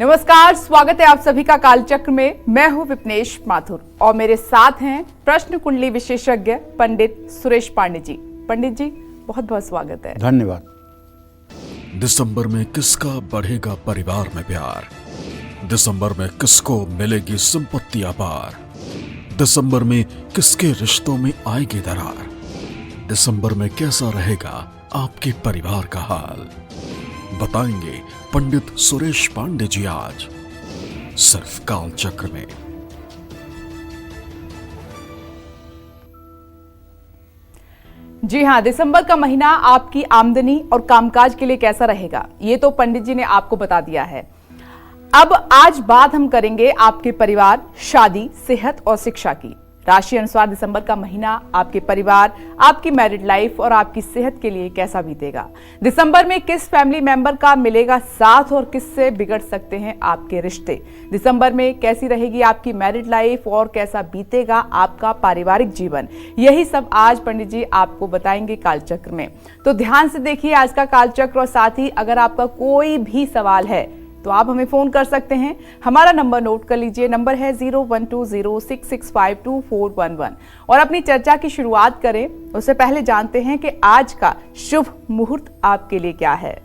नमस्कार, स्वागत है आप सभी का कालचक्र में। मैं हूं विपनेश माथुर और मेरे साथ हैं प्रश्न कुंडली विशेषज्ञ पंडित सुरेश पांडे जी। पंडित जी, बहुत बहुत स्वागत है। धन्यवाद। दिसंबर में किसका बढ़ेगा परिवार में प्यार? दिसंबर में किसको मिलेगी संपत्ति अपार? दिसंबर में किसके रिश्तों में आएगी दरार? दिसंबर में कैसा रहेगा आपके परिवार का हाल? बताएंगे पंडित सुरेश पांडे जी आज सिर्फ कालचक्र में। जी हाँ, दिसंबर का महीना आपकी आमदनी और कामकाज के लिए कैसा रहेगा, ये तो पंडित जी ने आपको बता दिया है। अब आज बात हम करेंगे आपके परिवार, शादी, सेहत और शिक्षा की। राशि अनुसार दिसंबर का महीना आपके परिवार, आपकी मैरिड लाइफ और आपकी सेहत के लिए कैसा बीतेगा। दिसंबर में किस फैमिली मेंबर का मिलेगा साथ और किससे बिगड़ सकते हैं आपके रिश्ते। दिसंबर में कैसी रहेगी आपकी मैरिड लाइफ और कैसा बीतेगा आपका पारिवारिक जीवन। यही सब आज पंडित जी आपको बताएंगे कालचक्र में। तो ध्यान से देखिए आज का कालचक्र, और साथ ही अगर आपका कोई भी सवाल है तो आप हमें फोन कर सकते हैं। हमारा नंबर नोट कर लीजिए, नंबर है 0120665241 और अपनी चर्चा की शुरुआत करें उससे पहले जानते हैं कि आज का शुभ मुहूर्त आपके लिए क्या है।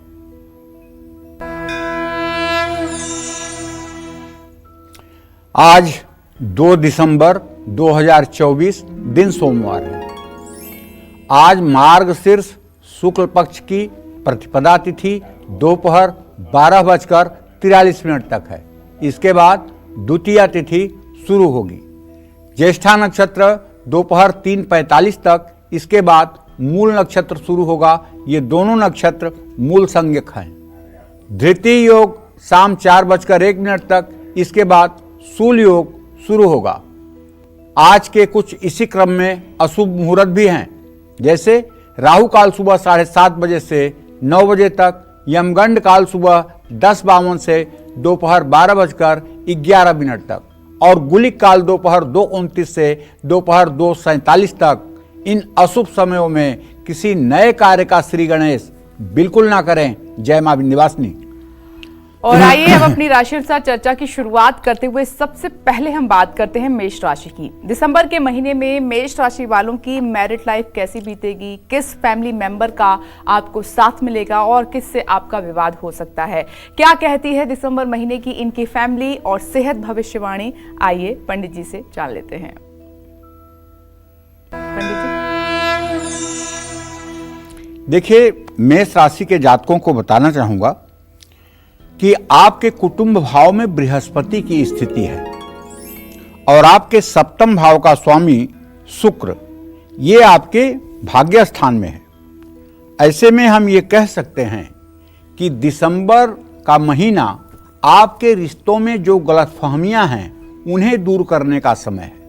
आज 2 दिसंबर 2024 दिन सोमवार है। आज मार्गशीर्ष शुक्ल पक्ष की प्रतिपदा तिथि दोपहर 12:43 तक है। इसके बाद द्वितीया तिथि शुरू होगी। ज्येष्ठा नक्षत्र दोपहर 3:45 तक, इसके बाद मूल नक्षत्र शुरू होगा। ये दोनों नक्षत्र मूल संज्ञक हैं। धृतीय योग शाम 4:01 तक, इसके बाद शूल योग शुरू होगा। आज के कुछ इसी क्रम में अशुभ मुहूर्त भी हैं, जैसे राहु काल सुबह 7:30 बजे से 9 बजे तक, यमगंड काल सुबह 10:52 से दोपहर 12:11 तक और गुलिक काल दोपहर 2:29 से दोपहर 2:47 तक। इन अशुभ समयों में किसी नए कार्य का श्री गणेश बिल्कुल ना करें। जय मां विंध्यवासिनी। और आइए अब अपनी राशि अनुसार चर्चा की शुरुआत करते हुए सबसे पहले हम बात करते हैं मेष राशि की। दिसंबर के महीने में मेष राशि वालों की मैरिड लाइफ कैसी बीतेगी, किस फैमिली मेंबर का आपको साथ मिलेगा और किससे आपका विवाद हो सकता है, क्या कहती है दिसंबर महीने की इनकी फैमिली और सेहत भविष्यवाणी। आइए पंडित जी से जान लेते हैं। पंडित जी, देखिए, मेष राशि के जातकों को बताना चाहूंगा कि आपके कुटुंब भाव में बृहस्पति की स्थिति है और आपके सप्तम भाव का स्वामी शुक्र, ये आपके भाग्य स्थान में है। ऐसे में हम ये कह सकते हैं कि दिसंबर का महीना आपके रिश्तों में जो गलतफहमियां हैं उन्हें दूर करने का समय है।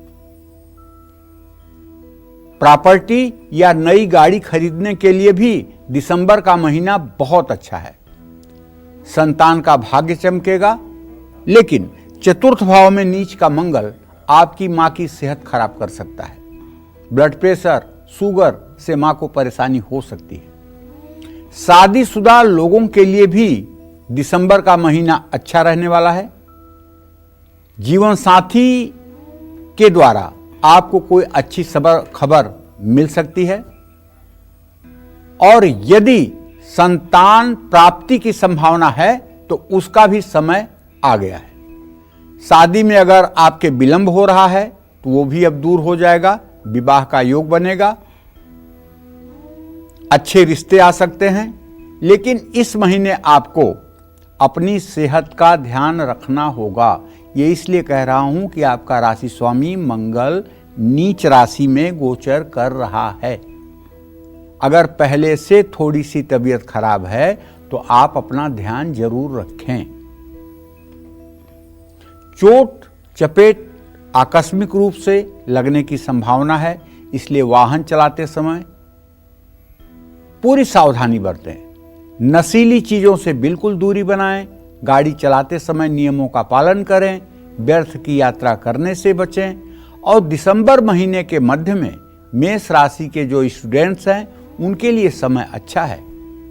प्रॉपर्टी या नई गाड़ी खरीदने के लिए भी दिसंबर का महीना बहुत अच्छा है। संतान का भाग्य चमकेगा, लेकिन चतुर्थ भाव में नीच का मंगल आपकी मां की सेहत खराब कर सकता है। ब्लड प्रेशर, शुगर से मां को परेशानी हो सकती है। शादीशुदा लोगों के लिए भी दिसंबर का महीना अच्छा रहने वाला है। जीवन साथी के द्वारा आपको कोई अच्छी खबर मिल सकती है और यदि संतान प्राप्ति की संभावना है तो उसका भी समय आ गया है। शादी में अगर आपके विलंब हो रहा है तो वो भी अब दूर हो जाएगा। विवाह का योग बनेगा, अच्छे रिश्ते आ सकते हैं। लेकिन इस महीने आपको अपनी सेहत का ध्यान रखना होगा। ये इसलिए कह रहा हूं कि आपका राशि स्वामी मंगल नीच राशि में गोचर कर रहा है। अगर पहले से थोड़ी सी तबीयत खराब है तो आप अपना ध्यान जरूर रखें। चोट चपेट आकस्मिक रूप से लगने की संभावना है, इसलिए वाहन चलाते समय पूरी सावधानी बरतें। नशीली चीजों से बिल्कुल दूरी बनाएं। गाड़ी चलाते समय नियमों का पालन करें। व्यर्थ की यात्रा करने से बचें। और दिसंबर महीने के मध्य में मेष राशि के जो स्टूडेंट्स हैं उनके लिए समय अच्छा है।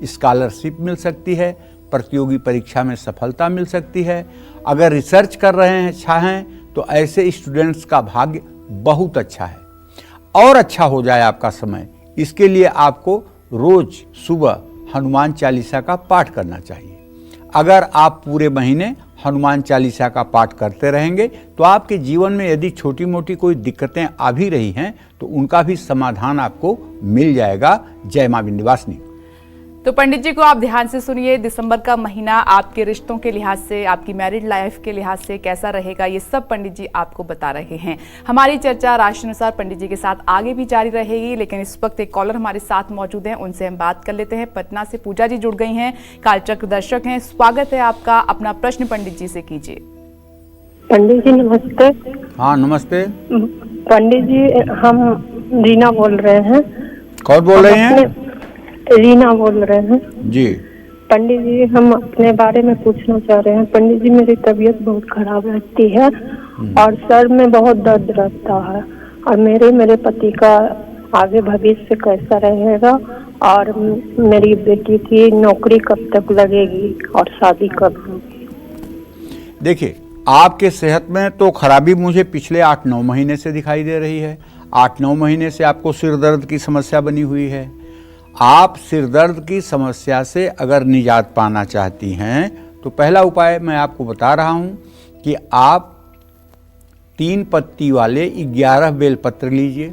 स्कॉलरशिप मिल सकती है, प्रतियोगी परीक्षा में सफलता मिल सकती है। अगर रिसर्च कर रहे हैं चाहें तो ऐसे स्टूडेंट्स का भाग्य बहुत अच्छा है। और अच्छा हो जाए आपका समय, इसके लिए आपको रोज सुबह हनुमान चालीसा का पाठ करना चाहिए। अगर आप पूरे महीने हनुमान चालीसा का पाठ करते रहेंगे तो आपके जीवन में यदि छोटी मोटी कोई दिक्कतें आ भी रही हैं तो उनका भी समाधान आपको मिल जाएगा। जय मां विंध्यवासिनी। तो पंडित जी को आप ध्यान से सुनिए। दिसंबर का महीना आपके रिश्तों के लिहाज से, आपकी मैरिड लाइफ के लिहाज से कैसा रहेगा, ये सब पंडित जी आपको बता रहे हैं। हमारी चर्चा राशि अनुसार पंडित जी के साथ आगे भी जारी रहेगी, लेकिन इस वक्त एक कॉलर हमारे साथ मौजूद हैं, उनसे हम बात कर लेते हैं। पटना से पूजा जी जुड़ गई हैं, कालचक्र दर्शक हैं। स्वागत है आपका। अपना प्रश्न पंडित जी से कीजिए। पंडित जी नमस्ते। हाँ नमस्ते। पंडित जी हम रीना बोल रहे हैं। कौन बोल रहे हैं? रीना बोल रहे हैं जी। पंडित जी हम अपने बारे में पूछना चाह रहे हैं। पंडित जी मेरी तबीयत बहुत खराब रहती है और सर में बहुत दर्द रहता है, और मेरे पति का आगे भविष्य कैसा रहेगा, और मेरी बेटी की नौकरी कब तक लगेगी और शादी कब होगी। देखिए, आपके सेहत में तो खराबी मुझे पिछले 8-9 महीने से दिखाई दे रही है। 8-9 महीने से आपको सिर दर्द की समस्या बनी हुई है। आप सिर दर्द की समस्या से अगर निजात पाना चाहती हैं तो पहला उपाय मैं आपको बता रहा हूं कि आप 3 पत्ती वाले 11 बेलपत्र लीजिए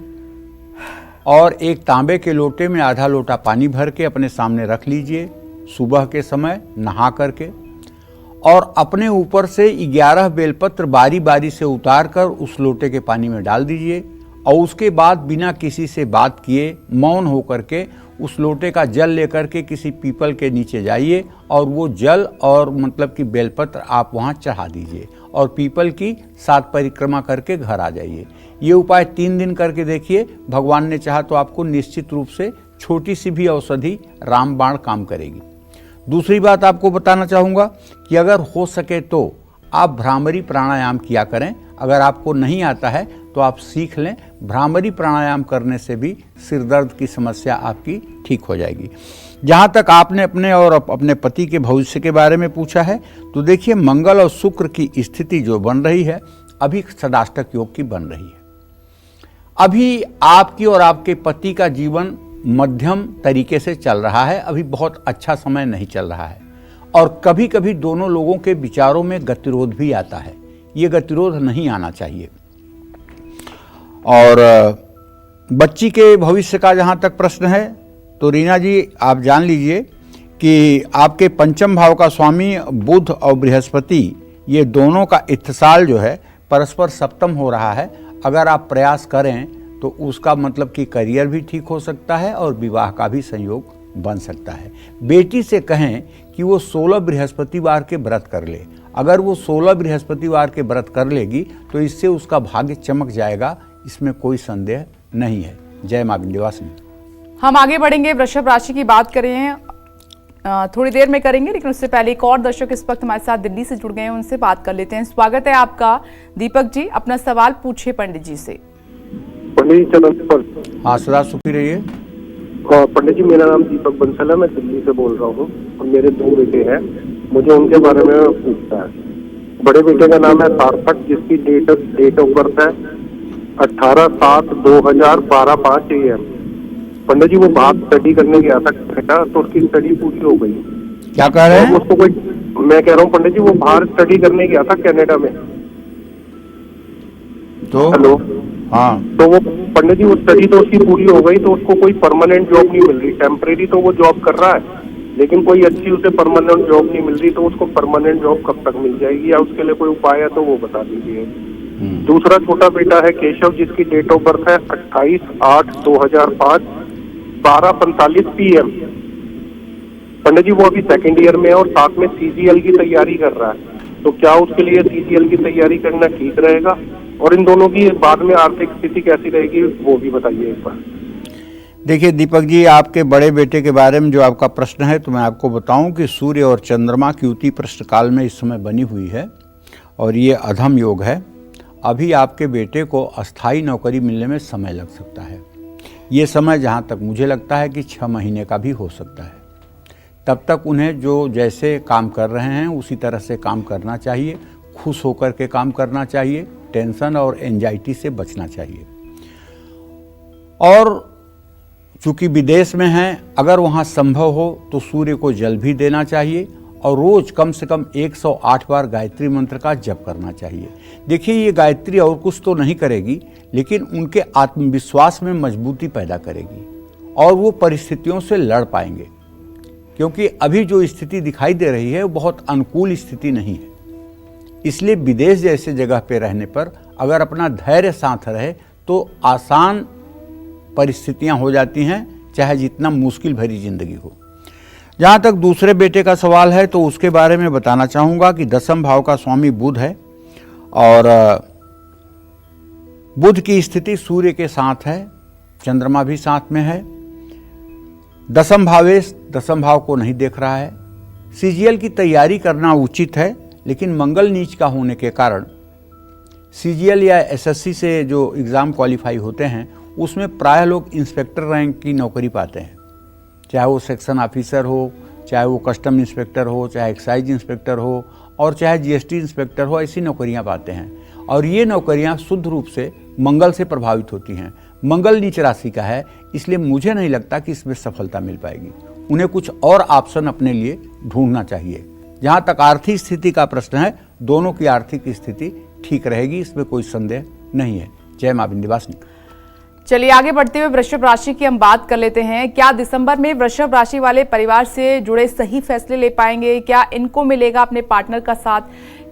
और एक तांबे के लोटे में आधा लोटा पानी भर के अपने सामने रख लीजिए सुबह के समय नहा करके, और अपने ऊपर से 11 बेलपत्र बारी बारी से उतार कर उस लोटे के पानी में डाल दीजिए, और उसके बाद बिना किसी से बात किए मौन होकर के उस लोटे का जल लेकर के किसी पीपल के नीचे जाइए और वो जल और मतलब कि बेलपत्र आप वहाँ चढ़ा दीजिए और पीपल की 7 परिक्रमा करके घर आ जाइए। ये उपाय 3 दिन करके देखिए, भगवान ने चाहा तो आपको निश्चित रूप से छोटी सी भी औषधि रामबाण काम करेगी। दूसरी बात आपको बताना चाहूँगा कि अगर हो सके तो आप भ्रामरी प्राणायाम किया करें। अगर आपको नहीं आता है तो आप सीख लें। भ्रामरी प्राणायाम करने से भी सिर दर्द की समस्या आपकी ठीक हो जाएगी। जहाँ तक आपने अपने और अपने पति के भविष्य के बारे में पूछा है तो देखिए, मंगल और शुक्र की स्थिति जो बन रही है अभी षडाष्टक योग की बन रही है। अभी आपकी और आपके पति का जीवन मध्यम तरीके से चल रहा है, अभी बहुत अच्छा समय नहीं चल रहा है, और कभी कभी दोनों लोगों के विचारों में गतिरोध भी आता है। ये गतिरोध नहीं आना चाहिए। और बच्ची के भविष्य का जहाँ तक प्रश्न है तो रीना जी आप जान लीजिए कि आपके पंचम भाव का स्वामी बुध और बृहस्पति, ये दोनों का इत्तिसाल जो है परस्पर सप्तम हो रहा है। अगर आप प्रयास करें तो उसका मतलब कि करियर भी ठीक हो सकता है और विवाह का भी संयोग बन सकता है। बेटी से कहें कि वो 16 बृहस्पतिवार के व्रत कर ले। अगर वो 16 बृहस्पतिवार के व्रत कर लेगी तो इससे उसका भाग्य चमक जाएगा, इसमें कोई संदेह नहीं है। जय मां विंध्यवासिनी। हम आगे बढ़ेंगे, वृषभ राशि की बात करें थोड़ी देर में करेंगे, लेकिन उससे पहले एक और दर्शक इस वक्त हमारे साथ दिल्ली से जुड़ गए हैं, उनसे बात कर लेते हैं। स्वागत है आपका दीपक जी, अपना सवाल पूछिए पंडित जी से। पंडित जी हाँ सदा सुखी रहिए। पंडित जी मेरा नाम दीपक बंसल है, मैं दिल्ली से बोल रहा हूँ और मेरे 2 बेटे हैं, मुझे उनके बारे में पूछना है। बड़े बेटे का नाम है सार्थक, जिसकी डेट ऑफ बर्थ है 18/7/2012 5 AM। पंडित जी वो बाहर स्टडी करने गया था बेटा, तो उसकी स्टडी पूरी हो गई। क्या कह रहे हैं? उसको कोई, मैं कह रहा हूँ पंडित जी वो बाहर स्टडी करने गया था कनाडा में। तो हेलो, हाँ, तो वो पंडित जी वो स्टडी तो उसकी पूरी हो गई, तो उसको कोई परमानेंट जॉब नहीं मिल रही। टेम्परेरी तो वो जॉब कर रहा है, लेकिन कोई अच्छी उसे परमानेंट जॉब नहीं मिल रही। तो उसको परमानेंट जॉब कब तक मिल जाएगी, या उसके लिए कोई उपाय है तो वो बता दीजिए। दूसरा छोटा बेटा है केशव, जिसकी डेट ऑफ बर्थ है 28/8/2005 12:45 PM। पंडित जी वो अभी 2nd ईयर में है और साथ में CGL की तैयारी कर रहा है, तो क्या उसके लिए CGL की तैयारी करना ठीक रहेगा? और इन दोनों की बाद में आर्थिक स्थिति कैसी रहेगी वो भी बताइए एक बार। देखिए दीपक जी, आपके बड़े बेटे के बारे में जो आपका प्रश्न है तो मैं आपको बताऊं कि सूर्य और चंद्रमा की युति पृष्ठ काल में इस समय बनी हुई है और ये अधम योग है। अभी आपके बेटे को अस्थाई नौकरी मिलने में समय लग सकता है। ये समय जहाँ तक मुझे लगता है कि 6 महीने का भी हो सकता है। तब तक उन्हें जो जैसे काम कर रहे हैं उसी तरह से काम करना चाहिए, खुश होकर के काम करना चाहिए, टेंशन और एंजाइटी से बचना चाहिए। और चूंकि विदेश में हैं, अगर वहाँ संभव हो तो सूर्य को जल भी देना चाहिए और रोज कम से कम 108 बार गायत्री मंत्र का जप करना चाहिए। देखिए, ये गायत्री और कुछ तो नहीं करेगी, लेकिन उनके आत्मविश्वास में मजबूती पैदा करेगी और वो परिस्थितियों से लड़ पाएंगे, क्योंकि अभी जो स्थिति दिखाई दे रही है वो बहुत अनुकूल स्थिति नहीं है। इसलिए विदेश जैसे जगह पे रहने पर अगर अपना धैर्य साथ रहे तो आसान परिस्थितियां हो जाती हैं, चाहे जितना मुश्किल भरी जिंदगी हो। जहाँ तक दूसरे बेटे का सवाल है तो उसके बारे में बताना चाहूँगा कि 10वें भाव का स्वामी बुध है और बुध की स्थिति सूर्य के साथ है, चंद्रमा भी साथ में है। 10वें भावेश 10वें भाव को नहीं देख रहा है। सीजीएल की तैयारी करना उचित है, लेकिन मंगल नीच का होने के कारण सीजीएल या एसएससी से जो एग्ज़ाम क्वालिफाई होते हैं उसमें प्रायः लोग इंस्पेक्टर रैंक की नौकरी पाते हैं, चाहे वो सेक्शन ऑफिसर हो, चाहे वो कस्टम इंस्पेक्टर हो, चाहे एक्साइज इंस्पेक्टर हो और चाहे जीएसटी इंस्पेक्टर हो, ऐसी नौकरियां पाते हैं। और ये नौकरियां शुद्ध रूप से मंगल से प्रभावित होती हैं। मंगल नीच राशि का है, इसलिए मुझे नहीं लगता कि इसमें सफलता मिल पाएगी। उन्हें कुछ और ऑप्शन अपने लिए ढूंढना चाहिए। जहाँ तक आर्थिक स्थिति का प्रश्न है, दोनों की आर्थिक स्थिति ठीक रहेगी, इसमें कोई संदेह नहीं है। जय मां विंध्यवासिनी। चलिए आगे बढ़ते हुए वृषभ राशि की हम बात कर लेते हैं। क्या दिसंबर में वृषभ राशि वाले परिवार से जुड़े सही फैसले ले पाएंगे? क्या इनको मिलेगा अपने पार्टनर का साथ?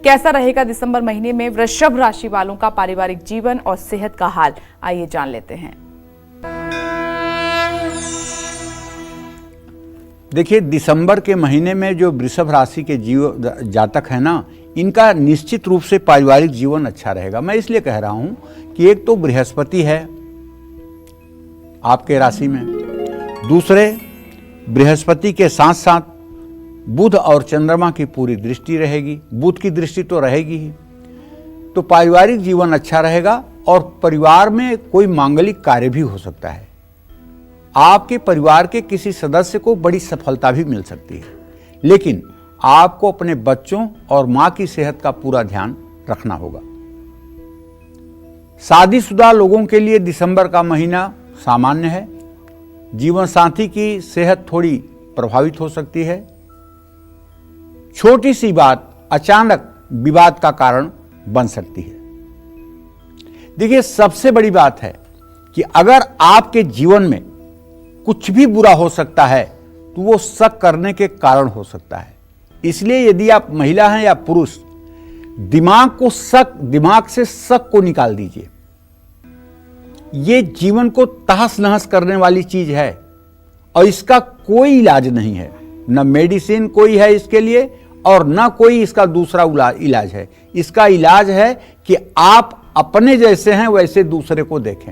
कैसा रहेगा दिसंबर महीने में वृषभ राशि वालों का पारिवारिक जीवन और सेहत का हाल? आइए जान लेते हैं। देखिए, दिसंबर के महीने में जो वृषभ राशि के जातक है ना, इनका निश्चित रूप से पारिवारिक जीवन अच्छा रहेगा। मैं इसलिए कह रहा हूं कि एक तो बृहस्पति है आपके राशि में, दूसरे बृहस्पति के साथ साथ बुध और चंद्रमा की पूरी दृष्टि रहेगी। बुध की दृष्टि तो रहेगी ही, तो पारिवारिक जीवन अच्छा रहेगा और परिवार में कोई मांगलिक कार्य भी हो सकता है। आपके परिवार के किसी सदस्य को बड़ी सफलता भी मिल सकती है, लेकिन आपको अपने बच्चों और मां की सेहत का पूरा ध्यान रखना होगा। शादीशुदा लोगों के लिए दिसंबर का महीना सामान्य है। जीवन साथी की सेहत थोड़ी प्रभावित हो सकती है। छोटी सी बात अचानक विवाद का कारण बन सकती है। देखिए, सबसे बड़ी बात है कि अगर आपके जीवन में कुछ भी बुरा हो सकता है तो वो शक करने के कारण हो सकता है। इसलिए यदि आप महिला हैं या पुरुष, दिमाग से शक को निकाल दीजिए। ये जीवन को तहस नहस करने वाली चीज है और इसका कोई इलाज नहीं है। न मेडिसिन कोई है इसके लिए और न कोई इसका दूसरा इलाज है। इसका इलाज है कि आप अपने जैसे हैं वैसे दूसरे को देखें।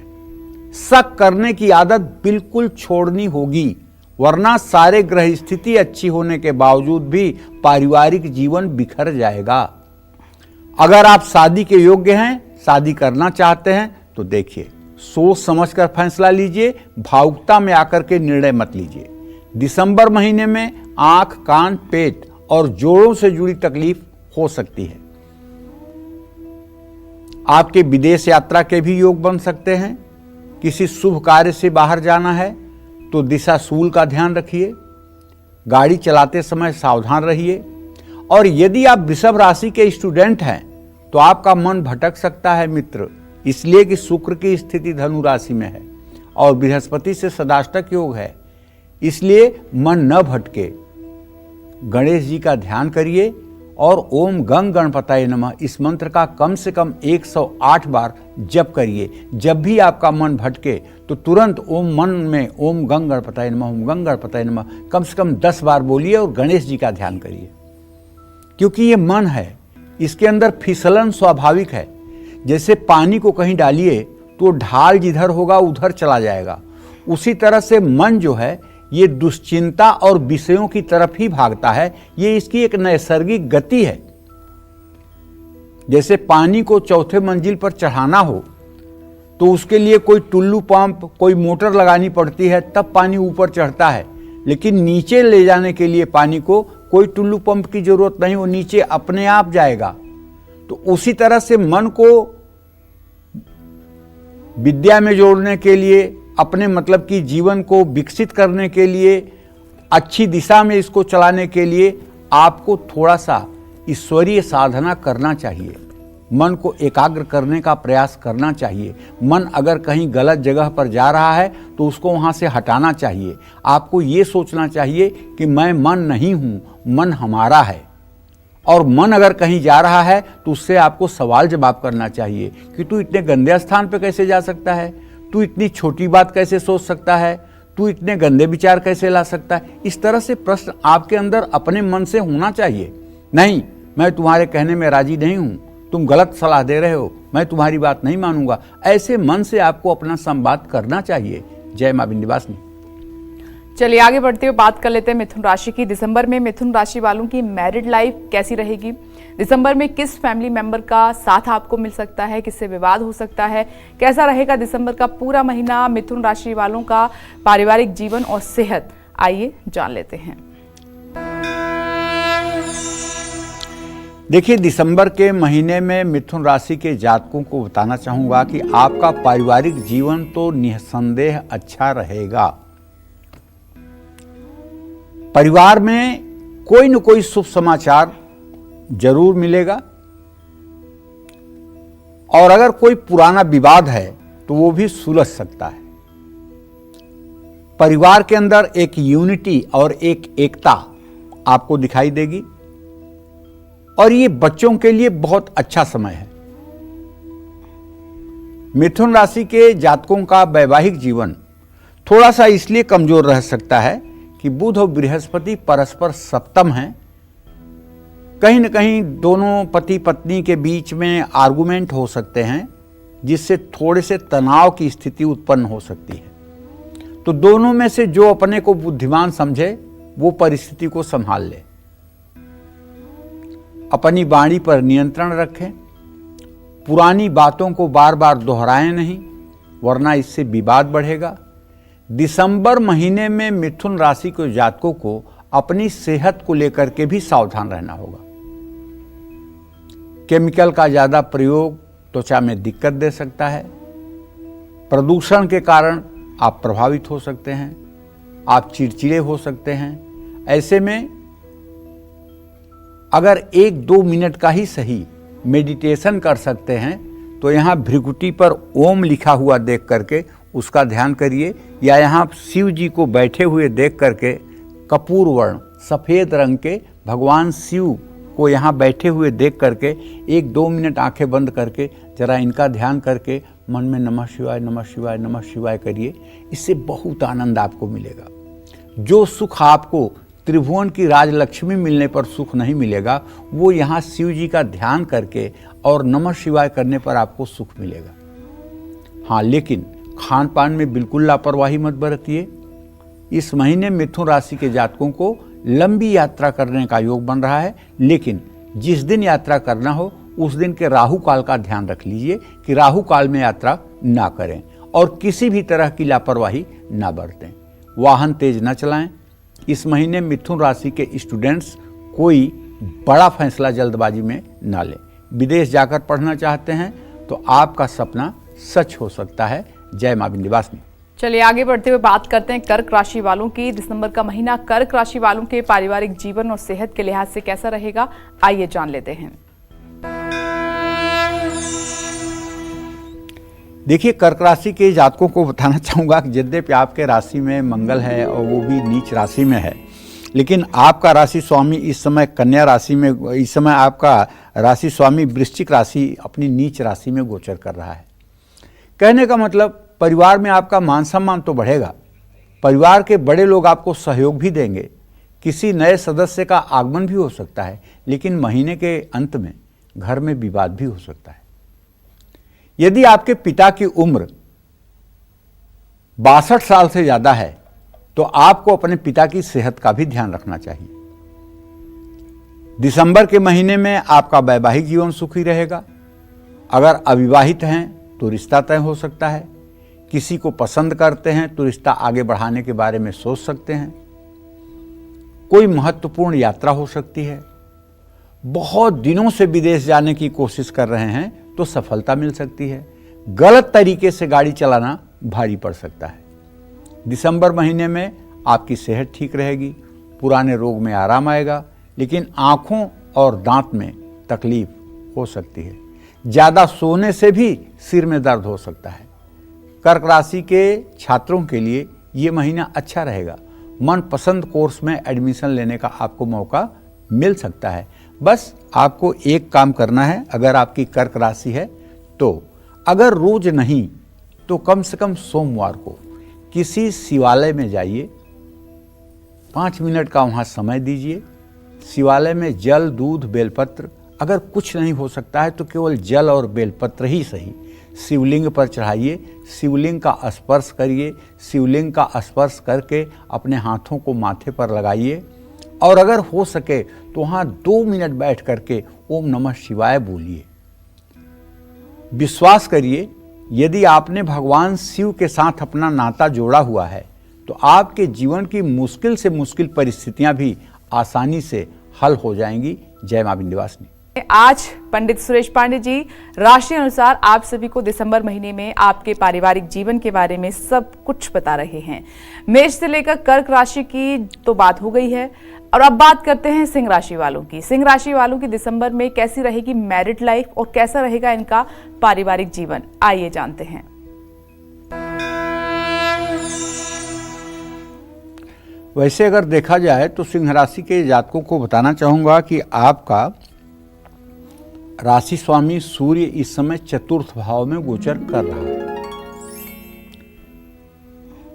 शक करने की आदत बिल्कुल छोड़नी होगी, वरना सारे ग्रह स्थिति अच्छी होने के बावजूद भी पारिवारिक जीवन बिखर जाएगा। अगर आप शादी के योग्य हैं, शादी करना चाहते हैं, तो देखिए, सोच समझकर फैसला लीजिए, भावुकता में आकर के निर्णय मत लीजिए। दिसंबर महीने में आंख, कान, पेट और जोड़ों से जुड़ी तकलीफ हो सकती है। आपके विदेश यात्रा के भी योग बन सकते हैं। किसी शुभ कार्य से बाहर जाना है तो दिशा शूल का ध्यान रखिए। गाड़ी चलाते समय सावधान रहिए। और यदि आप वृषभ राशि के स्टूडेंट हैं तो आपका मन भटक सकता है मित्र, इसलिए कि शुक्र की स्थिति धनु राशि में है और बृहस्पति से सदाष्टक योग है। इसलिए मन न भटके, गणेश जी का ध्यान करिए और ओम गंग गणपताय नमः इस मंत्र का कम से कम 108 बार जप करिए। जब भी आपका मन भटके तो तुरंत मन में ओम गंग गणपताय नमः, ओम गंग गणपताय नमः कम से कम 10 बार बोलिए और गणेश जी का ध्यान करिए। क्योंकि ये मन है, इसके अंदर फिसलन स्वाभाविक है। जैसे पानी को कहीं डालिए तो ढाल जिधर होगा उधर चला जाएगा, उसी तरह से मन जो है ये दुश्चिंता और विषयों की तरफ ही भागता है। ये इसकी एक नैसर्गिक गति है। जैसे पानी को चौथे मंजिल पर चढ़ाना हो तो उसके लिए कोई टुल्लू पंप, कोई मोटर लगानी पड़ती है, तब पानी ऊपर चढ़ता है। लेकिन नीचे ले जाने के लिए पानी को कोई टुल्लू पंप की जरूरत नहीं, वो नीचे अपने आप जाएगा। तो उसी तरह से मन को विद्या में जोड़ने के लिए, अपने मतलब कि जीवन को विकसित करने के लिए, अच्छी दिशा में इसको चलाने के लिए आपको थोड़ा सा ईश्वरीय साधना करना चाहिए। मन को एकाग्र करने का प्रयास करना चाहिए। मन अगर कहीं गलत जगह पर जा रहा है तो उसको वहाँ से हटाना चाहिए। आपको ये सोचना चाहिए कि मैं मन नहीं हूँ, मन हमारा है। और मन अगर कहीं जा रहा है तो उससे आपको सवाल जवाब करना चाहिए कि तू इतने गंदे स्थान पर कैसे जा सकता है, तू इतनी छोटी बात कैसे सोच सकता है, तू इतने गंदे विचार कैसे ला सकता है। इस तरह से प्रश्न आपके अंदर अपने मन से होना चाहिए। नहीं, मैं तुम्हारे कहने में राजी नहीं हूं, तुम गलत सलाह दे रहे हो, मैं तुम्हारी बात नहीं मानूंगा। ऐसे मन से आपको अपना संवाद करना चाहिए। जय मां विंध्यवासिनी। चलिए आगे बढ़ते हुए बात कर लेते हैं मिथुन राशि की। दिसंबर में मिथुन राशि वालों की मैरिड लाइफ कैसी रहेगी? दिसंबर में किस फैमिली मेंबर का साथ आपको मिल सकता है, किससे विवाद हो सकता है? कैसा रहेगा दिसंबर का पूरा महीना मिथुन राशि वालों का पारिवारिक जीवन और सेहत? आइए जान लेते हैं। देखिए, दिसंबर के महीने में मिथुन राशि के जातकों को बताना चाहूंगा कि आपका पारिवारिक जीवन तो निसंदेह अच्छा रहेगा। परिवार में कोई न कोई शुभ समाचार जरूर मिलेगा, और अगर कोई पुराना विवाद है तो वो भी सुलझ सकता है। परिवार के अंदर एक यूनिटी और एक एकता आपको दिखाई देगी, और ये बच्चों के लिए बहुत अच्छा समय है। मिथुन राशि के जातकों का वैवाहिक जीवन थोड़ा सा इसलिए कमजोर रह सकता है कि बुध और बृहस्पति परस्पर सप्तम हैं। कहीं न कहीं दोनों पति पत्नी के बीच में आर्गुमेंट हो सकते हैं, जिससे थोड़े से तनाव की स्थिति उत्पन्न हो सकती है। तो दोनों में से जो अपने को बुद्धिमान समझे वो परिस्थिति को संभाल ले। अपनी वाणी पर नियंत्रण रखें, पुरानी बातों को बार बार दोहराएं नहीं, वरना इससे विवाद बढ़ेगा। दिसंबर महीने में मिथुन राशि के जातकों को अपनी सेहत को लेकर के भी सावधान रहना होगा। केमिकल का ज्यादा प्रयोग त्वचा में दिक्कत दे सकता है। प्रदूषण के कारण आप प्रभावित हो सकते हैं, आप चिड़चिड़े हो सकते हैं। ऐसे में अगर 1-2 मिनट का ही सही मेडिटेशन कर सकते हैं तो यहाँ भृकुटी पर ओम लिखा हुआ देख करके उसका ध्यान करिए, या यहाँ शिव जी को बैठे हुए देख करके कपूर वर्ण सफ़ेद रंग के भगवान शिव को यहाँ बैठे हुए देख करके 1-2 मिनट आंखें बंद करके जरा इनका ध्यान करके मन में नमः शिवाय नमः शिवाय नमः शिवाय करिए। इससे बहुत आनंद आपको मिलेगा। जो सुख आपको त्रिभुवन की राजलक्ष्मी मिलने पर सुख नहीं मिलेगा, वो यहाँ शिव जी का ध्यान करके और नमः शिवाय करने पर आपको सुख मिलेगा। हाँ, लेकिन खान पान में बिल्कुल लापरवाही मत बरतिए। इस महीने मिथुन राशि के जातकों को लंबी यात्रा करने का योग बन रहा है, लेकिन जिस दिन यात्रा करना हो उस दिन के राहु काल का ध्यान रख लीजिए कि राहु काल में यात्रा ना करें और किसी भी तरह की लापरवाही ना बरतें। वाहन तेज न चलाएं। इस महीने मिथुन राशि के स्टूडेंट्स कोई बड़ा फैसला जल्दबाजी में ना लें। विदेश जाकर पढ़ना चाहते हैं तो आपका सपना सच हो सकता है। जय मां विंध्यवासिनी। चलिए आगे बढ़ते हुए बात करते हैं कर्क राशि वालों की। दिसंबर का महीना कर्क राशि वालों के पारिवारिक जीवन और सेहत के लिहाज से कैसा रहेगा? आइए जान लेते हैं। देखिए, कर्क राशि के जातकों को बताना चाहूंगा कि यद्यपि आपके राशि में मंगल है और वो भी नीच राशि में है, लेकिन आपका राशि स्वामी इस समय कन्या राशि में, इस समय आपका राशि स्वामी वृश्चिक राशि अपनी नीच राशि में गोचर कर रहा है। कहने का मतलब परिवार में आपका मान सम्मान तो बढ़ेगा, परिवार के बड़े लोग आपको सहयोग भी देंगे, किसी नए सदस्य का आगमन भी हो सकता है, लेकिन महीने के अंत में घर में विवाद भी हो सकता है। यदि आपके पिता की उम्र 62 साल से ज्यादा है तो आपको अपने पिता की सेहत का भी ध्यान रखना चाहिए। दिसंबर के महीने में आपका वैवाहिक जीवन सुखी रहेगा। अगर अविवाहित हैं तो रिश्ता तय हो सकता है। किसी को पसंद करते हैं तो रिश्ता आगे बढ़ाने के बारे में सोच सकते हैं। कोई महत्वपूर्ण यात्रा हो सकती है। बहुत दिनों से विदेश जाने की कोशिश कर रहे हैं तो सफलता मिल सकती है। गलत तरीके से गाड़ी चलाना भारी पड़ सकता है। दिसंबर महीने में आपकी सेहत ठीक रहेगी, पुराने रोग में आराम आएगा, लेकिन आंखों और दांत में तकलीफ हो सकती है। ज़्यादा सोने से भी सिर में दर्द हो सकता है। कर्क राशि के छात्रों के लिए ये महीना अच्छा रहेगा। मनपसंद कोर्स में एडमिशन लेने का आपको मौका मिल सकता है। बस आपको एक काम करना है, अगर आपकी कर्क राशि है तो अगर रोज नहीं तो कम से कम सोमवार को किसी शिवालय में जाइए, 5 मिनट का वहाँ समय दीजिए। शिवालय में जल, दूध, बेलपत्र, अगर कुछ नहीं हो सकता है तो केवल जल और बेलपत्र ही सही शिवलिंग पर चढ़ाइए। शिवलिंग का स्पर्श करिए। शिवलिंग का स्पर्श करके अपने हाथों को माथे पर लगाइए और अगर हो सके तो वहाँ 2 मिनट बैठ करके ओम नमः शिवाय बोलिए। विश्वास करिए, यदि आपने भगवान शिव के साथ अपना नाता जोड़ा हुआ है तो आपके जीवन की मुश्किल से मुश्किल परिस्थितियां भी आसानी से हल हो जाएंगी। जय मां विंध्यवासिनी। आज पंडित सुरेश पांडे जी राशि अनुसार आप सभी को दिसंबर महीने में आपके पारिवारिक जीवन के बारे में सब कुछ बता रहे हैं। मेष से लेकर कर्क राशि की तो बात हो गई है और अब बात करते हैं सिंह राशि वालों की। सिंह राशि वालों की दिसंबर में कैसी रहेगी मैरिड लाइफ और कैसा रहेगा इनका पारिवारिक जीवन, आइए जानते हैं। वैसे अगर देखा जाए तो सिंह राशि के जातकों को बताना चाहूंगा कि आपका राशि स्वामी सूर्य इस समय चतुर्थ भाव में गोचर कर रहा है।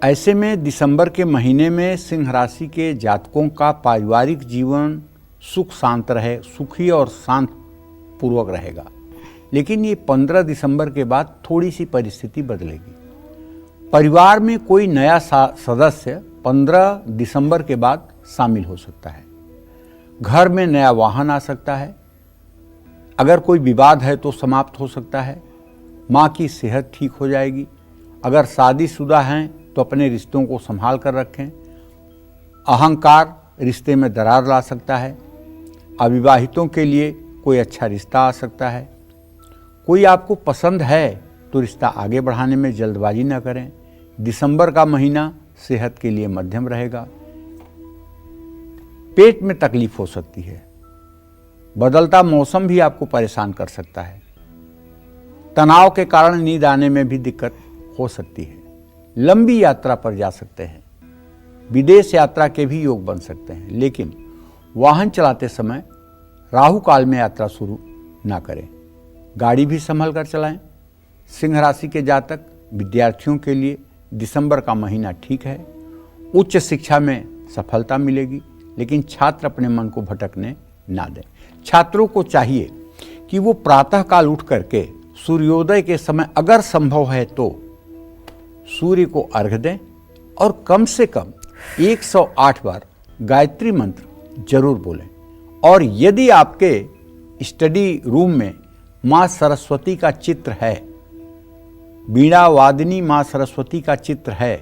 ऐसे में दिसंबर के महीने में सिंह राशि के जातकों का पारिवारिक जीवन सुख शांत रहे, सुखी और शांत पूर्वक रहेगा। लेकिन ये 15 दिसंबर के बाद थोड़ी सी परिस्थिति बदलेगी। परिवार में कोई नया सदस्य 15 दिसंबर के बाद शामिल हो सकता है। घर में नया वाहन आ सकता है। अगर कोई विवाद है तो समाप्त हो सकता है। माँ की सेहत ठीक हो जाएगी। अगर शादीशुदा हैं तो अपने रिश्तों को संभाल कर रखें। अहंकार रिश्ते में दरार ला सकता है। अविवाहितों के लिए कोई अच्छा रिश्ता आ सकता है। कोई आपको पसंद है तो रिश्ता आगे बढ़ाने में जल्दबाजी न करें। दिसंबर का महीना सेहत के लिए मध्यम रहेगा। पेट में तकलीफ हो सकती है। बदलता मौसम भी आपको परेशान कर सकता है। तनाव के कारण नींद आने में भी दिक्कत हो सकती है। लंबी यात्रा पर जा सकते हैं। विदेश यात्रा के भी योग बन सकते हैं, लेकिन वाहन चलाते समय राहु काल में यात्रा शुरू ना करें। गाड़ी भी संभल कर चलाएं। सिंह राशि के जातक विद्यार्थियों के लिए दिसंबर का महीना ठीक है। उच्च शिक्षा में सफलता मिलेगी, लेकिन छात्र अपने मन को भटकने ना दें। छात्रों को चाहिए कि वो प्रातःकाल उठ करके सूर्योदय के समय अगर संभव है तो सूर्य को अर्घ्य दें और कम से कम 108 बार गायत्री मंत्र जरूर बोलें। और यदि आपके स्टडी रूम में माँ सरस्वती का चित्र है, वीणा वादिनी माँ सरस्वती का चित्र है,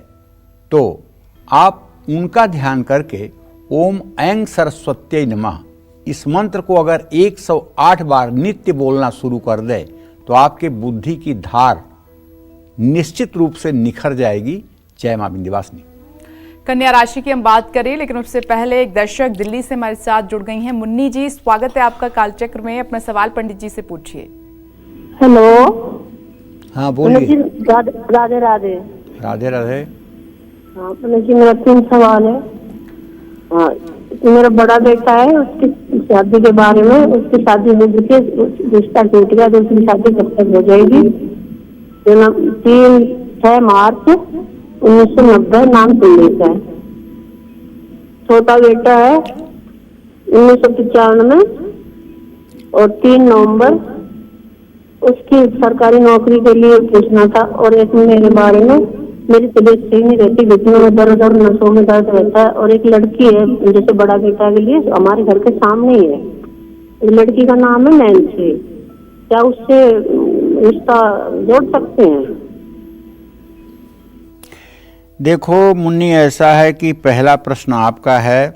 तो आप उनका ध्यान करके ओम ऐं सरस्वत्यै नमः इस मंत्र को अगर 108 बार नित्य बोलना शुरू कर दे तो आपके बुद्धि की धार निश्चित रूप से निखर जाएगी। जय मां विंध्यवासिनी। कन्या राशि की हम बात करें, लेकिन उससे पहले एक दर्शक दिल्ली से हमारे साथ जुड़ गई हैं। मुन्नी जी, स्वागत है आपका कालचक्र में। अपना सवाल पंडित जी से पूछिए। हेलो। हाँ बोलिए। राधे राधे। राधे राधे। हाँ पंडित जी, मेरा 3 सवाल है। हाँ, मेरा बड़ा बेटा है, उसकी शादी के बारे में। उसकी शादी हो चुकी है, रिश्ता टूट गया, तो उसकी शादी कब तक हो जाएगी? 6 मार्च 1990, नाम पुलिस है। छोटा बेटा है 1995 और 3 नवंबर। उसकी सरकारी नौकरी के लिए पूछना था। और एक मेरे बारे में, मेरी तबीयत सही नहीं रहती, घुटनों में दर्द और नसों में दर्द रहता है। और एक लड़की है जैसे बड़ा बेटा के लिए, हमारे घर के सामने ही है। लड़की का नाम है नैन्सी। क्या उससे रिश्ता जोड़ सकते हैं? देखो मुन्नी, ऐसा है कि पहला प्रश्न आपका है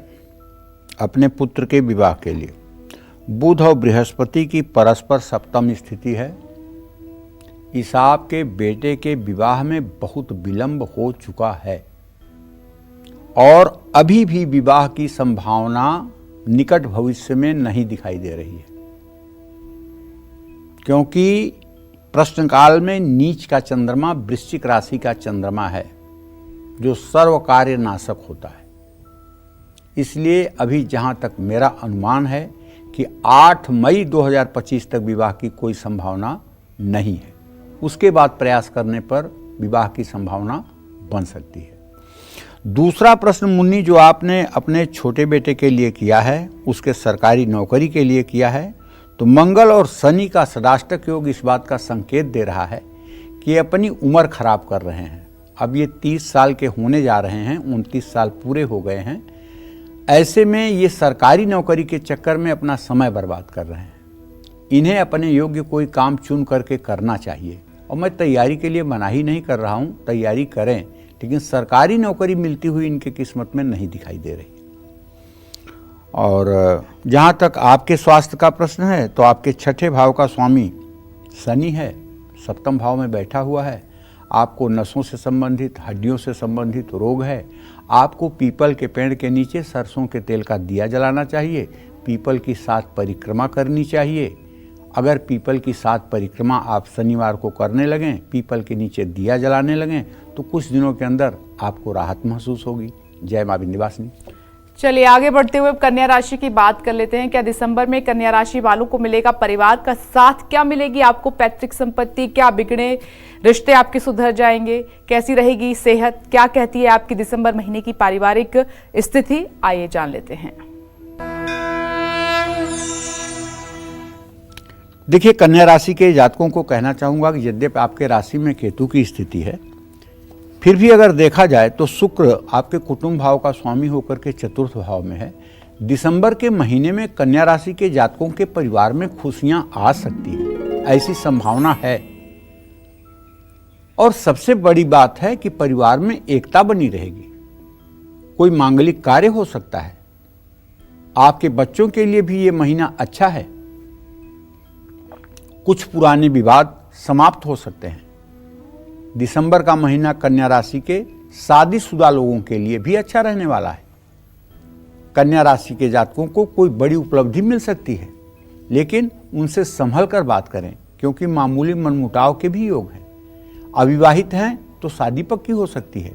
अपने पुत्र के विवाह के लिए। बुध और बृहस्पति की परस्पर सप्तम स्थिति है। इस आपके बेटे के विवाह में बहुत विलंब हो चुका है और अभी भी विवाह की संभावना निकट भविष्य में नहीं दिखाई दे रही है, क्योंकि प्रश्नकाल में नीच का चंद्रमा वृश्चिक राशि का चंद्रमा है जो सर्व कार्य नाशक होता है। इसलिए अभी जहां तक मेरा अनुमान है कि 8 मई 2025 तक विवाह की कोई संभावना नहीं है। उसके बाद प्रयास करने पर विवाह की संभावना बन सकती है। दूसरा प्रश्न मुन्नी जो आपने अपने छोटे बेटे के लिए किया है, उसके सरकारी नौकरी के लिए किया है, तो मंगल और शनि का सदाष्टक योग इस बात का संकेत दे रहा है कि ये अपनी उम्र खराब कर रहे हैं। अब ये 30 साल के होने जा रहे हैं, 29 साल पूरे हो गए हैं। ऐसे में ये सरकारी नौकरी के चक्कर में अपना समय बर्बाद कर रहे हैं। इन्हें अपने योग्य कोई काम चुन करके करना चाहिए। और मैं तैयारी के लिए मना ही नहीं कर रहा हूँ, तैयारी करें, लेकिन सरकारी नौकरी मिलती हुई इनके किस्मत में नहीं दिखाई दे रही। और जहाँ तक आपके स्वास्थ्य का प्रश्न है, तो आपके छठे भाव का स्वामी शनि है, सप्तम भाव में बैठा हुआ है। आपको नसों से संबंधित, हड्डियों से संबंधित रोग है। आपको पीपल के पेड़ के नीचे सरसों के तेल का दिया जलाना चाहिए। पीपल की 7 परिक्रमा करनी चाहिए। अगर पीपल की 7 परिक्रमा आप शनिवार को करने लगें, पीपल के नीचे दिया जलाने लगें, तो कुछ दिनों के अंदर आपको राहत महसूस होगी। जय मां विंध्यवासिनी। चलिए आगे बढ़ते हुए कन्या राशि की बात कर लेते हैं। क्या दिसंबर में कन्या राशि वालों को मिलेगा परिवार का साथ? क्या मिलेगी आपको पैतृक संपत्ति? क्या बिगड़े रिश्ते आपके सुधर जाएंगे? कैसी रहेगी सेहत? क्या कहती है आपकी दिसंबर महीने की पारिवारिक स्थिति? आइए जान लेते हैं। देखिए, कन्या राशि के जातकों को कहना चाहूंगा कि यद्यपि आपके राशि में केतु की स्थिति है, फिर भी अगर देखा जाए तो शुक्र आपके कुटुंब भाव का स्वामी होकर के चतुर्थ भाव में है। दिसंबर के महीने में कन्या राशि के जातकों के परिवार में खुशियां आ सकती है, ऐसी संभावना है। और सबसे बड़ी बात है कि परिवार में एकता बनी रहेगी। कोई मांगलिक कार्य हो सकता है। आपके बच्चों के लिए भी ये महीना अच्छा है। कुछ पुराने विवाद समाप्त हो सकते हैं। दिसंबर का महीना कन्या राशि के शादीशुदा लोगों के लिए भी अच्छा रहने वाला है। कन्या राशि के जातकों को कोई बड़ी उपलब्धि मिल सकती है, लेकिन उनसे संभल कर बात करें, क्योंकि मामूली मनमुटाव के भी योग हैं। अविवाहित हैं तो शादी पक्की हो सकती है।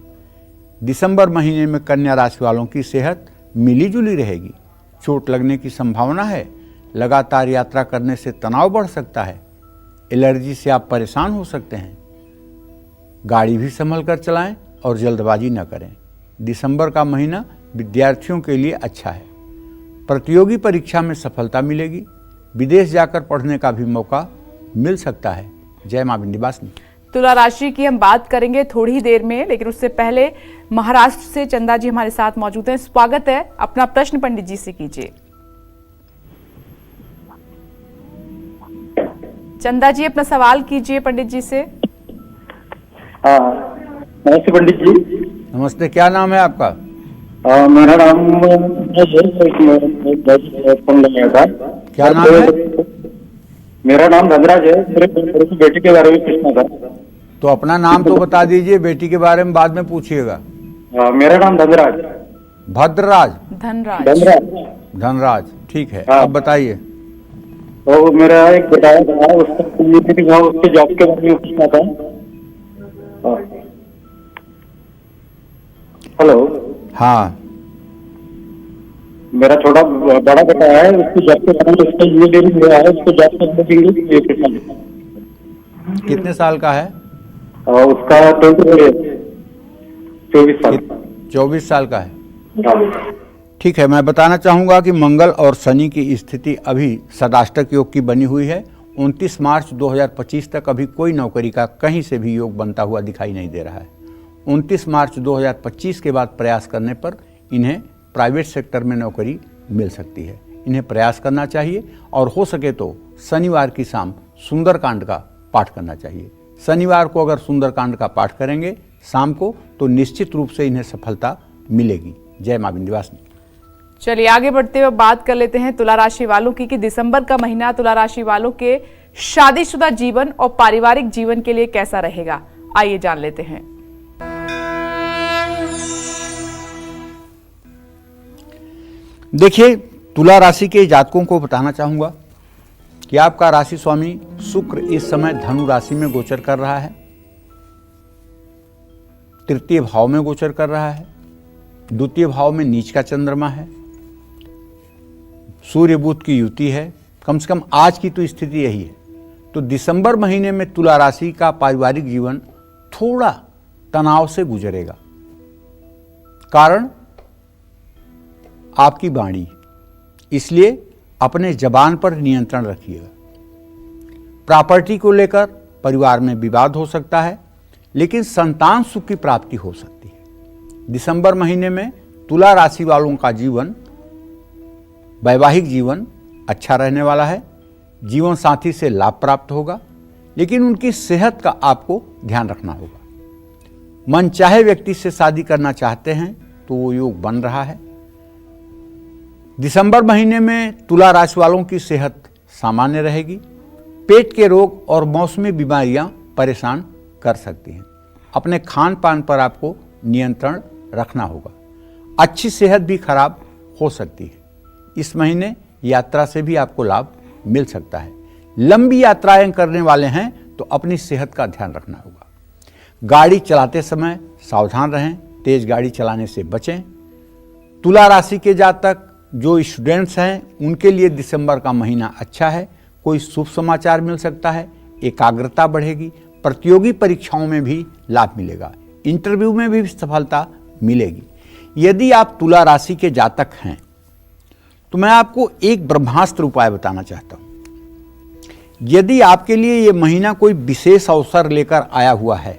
दिसंबर महीने में कन्या राशि वालों की सेहत मिली जुली रहेगी। चोट लगने की संभावना है। लगातार यात्रा करने से तनाव बढ़ सकता है। एलर्जी से आप परेशान हो सकते हैं। गाड़ी भी संभल कर चलाएं और जल्दबाजी न करें। दिसंबर का महीना विद्यार्थियों के लिए अच्छा है। प्रतियोगी परीक्षा में सफलता मिलेगी। विदेश जाकर पढ़ने का भी मौका मिल सकता है। जय मां विंध्यवासिनी। तुला राशि की हम बात करेंगे थोड़ी ही देर में, लेकिन उससे पहले महाराष्ट्र से चंदा जी हमारे साथ मौजूद हैं। स्वागत है। अपना प्रश्न पंडित जी से कीजिए। चंदा जी अपना सवाल कीजिए पंडित जी से। नमस्ते पंडित जी। नमस्ते, क्या नाम है आपका? मेरा नाम क्या नाम है? मेरा नाम धनराज है। मेरे बेटे के बारे में पूछना था। तो अपना नाम तो बता दीजिए, बेटी के बारे में बाद में पूछिएगा। मेरा नाम धनराज। भद्रराज? धनराज। धनराज, ठीक है। हाँ। अब बताइए। तो मेरा एक बेटा है, उसके जॉब के बारे में पूछना था। हेलो। हाँ, मेरा छोटा बड़ा बेटा है, उसकी जॉब के बारे में, उसका इंजीनियरिंग हुआ है, उसको जॉब करने के लिए पूछना था। कितने साल का है? उसका 24 साल। 24 साल का है। हाँ। ठीक है, मैं बताना चाहूँगा कि मंगल और शनि की स्थिति अभी सदाष्टक योग की बनी हुई है। 29 मार्च 2025 तक अभी कोई नौकरी का कहीं से भी योग बनता हुआ दिखाई नहीं दे रहा है। 29 मार्च 2025 के बाद प्रयास करने पर इन्हें प्राइवेट सेक्टर में नौकरी मिल सकती है। इन्हें प्रयास करना चाहिए और हो सके तो शनिवार की शाम सुंदरकांड का पाठ करना चाहिए। शनिवार को अगर सुंदरकांड का पाठ करेंगे शाम को, तो निश्चित रूप से इन्हें सफलता मिलेगी। जय मां विंध्यवासिनी। चलिए आगे बढ़ते हुए बात कर लेते हैं तुला राशि वालों की कि दिसंबर का महीना तुला राशि वालों के शादीशुदा जीवन और पारिवारिक जीवन के लिए कैसा रहेगा, आइए जान लेते हैं। देखिए, तुला राशि के जातकों को बताना चाहूंगा कि आपका राशि स्वामी शुक्र इस समय धनु राशि में गोचर कर रहा है, तृतीय भाव में गोचर कर रहा है, द्वितीय भाव में नीच का चंद्रमा है, सूर्य बुध की युति है। कम से कम आज की तो स्थिति यही है। तो दिसंबर महीने में तुला राशि का पारिवारिक जीवन थोड़ा तनाव से गुजरेगा। कारण आपकी वाणी, इसलिए अपने जबान पर नियंत्रण रखिएगा। प्रॉपर्टी को लेकर परिवार में विवाद हो सकता है, लेकिन संतान सुख की प्राप्ति हो सकती है। दिसंबर महीने में तुला राशि वालों का जीवन, वैवाहिक जीवन अच्छा रहने वाला है। जीवन साथी से लाभ प्राप्त होगा, लेकिन उनकी सेहत का आपको ध्यान रखना होगा। मनचाहे व्यक्ति से शादी करना चाहते हैं तो वो योग बन रहा है। दिसंबर महीने में तुला राशि वालों की सेहत सामान्य रहेगी। पेट के रोग और मौसमी बीमारियां परेशान कर सकती हैं। अपने खान पान पर आपको नियंत्रण रखना होगा। अच्छी सेहत भी खराब हो सकती है। इस महीने यात्रा से भी आपको लाभ मिल सकता है। लंबी यात्राएं करने वाले हैं तो अपनी सेहत का ध्यान रखना होगा। गाड़ी चलाते समय सावधान रहें, तेज गाड़ी चलाने से बचें। तुला राशि के जातक जो स्टूडेंट्स हैं उनके लिए दिसंबर का महीना अच्छा है। कोई शुभ समाचार मिल सकता है, एकाग्रता बढ़ेगी, प्रतियोगी परीक्षाओं में भी लाभ मिलेगा, इंटरव्यू में भी सफलता मिलेगी। यदि आप तुला राशि के जातक हैं तो मैं आपको एक ब्रह्मास्त्र उपाय बताना चाहता हूं। यदि आपके लिए यह महीना कोई विशेष अवसर लेकर आया हुआ है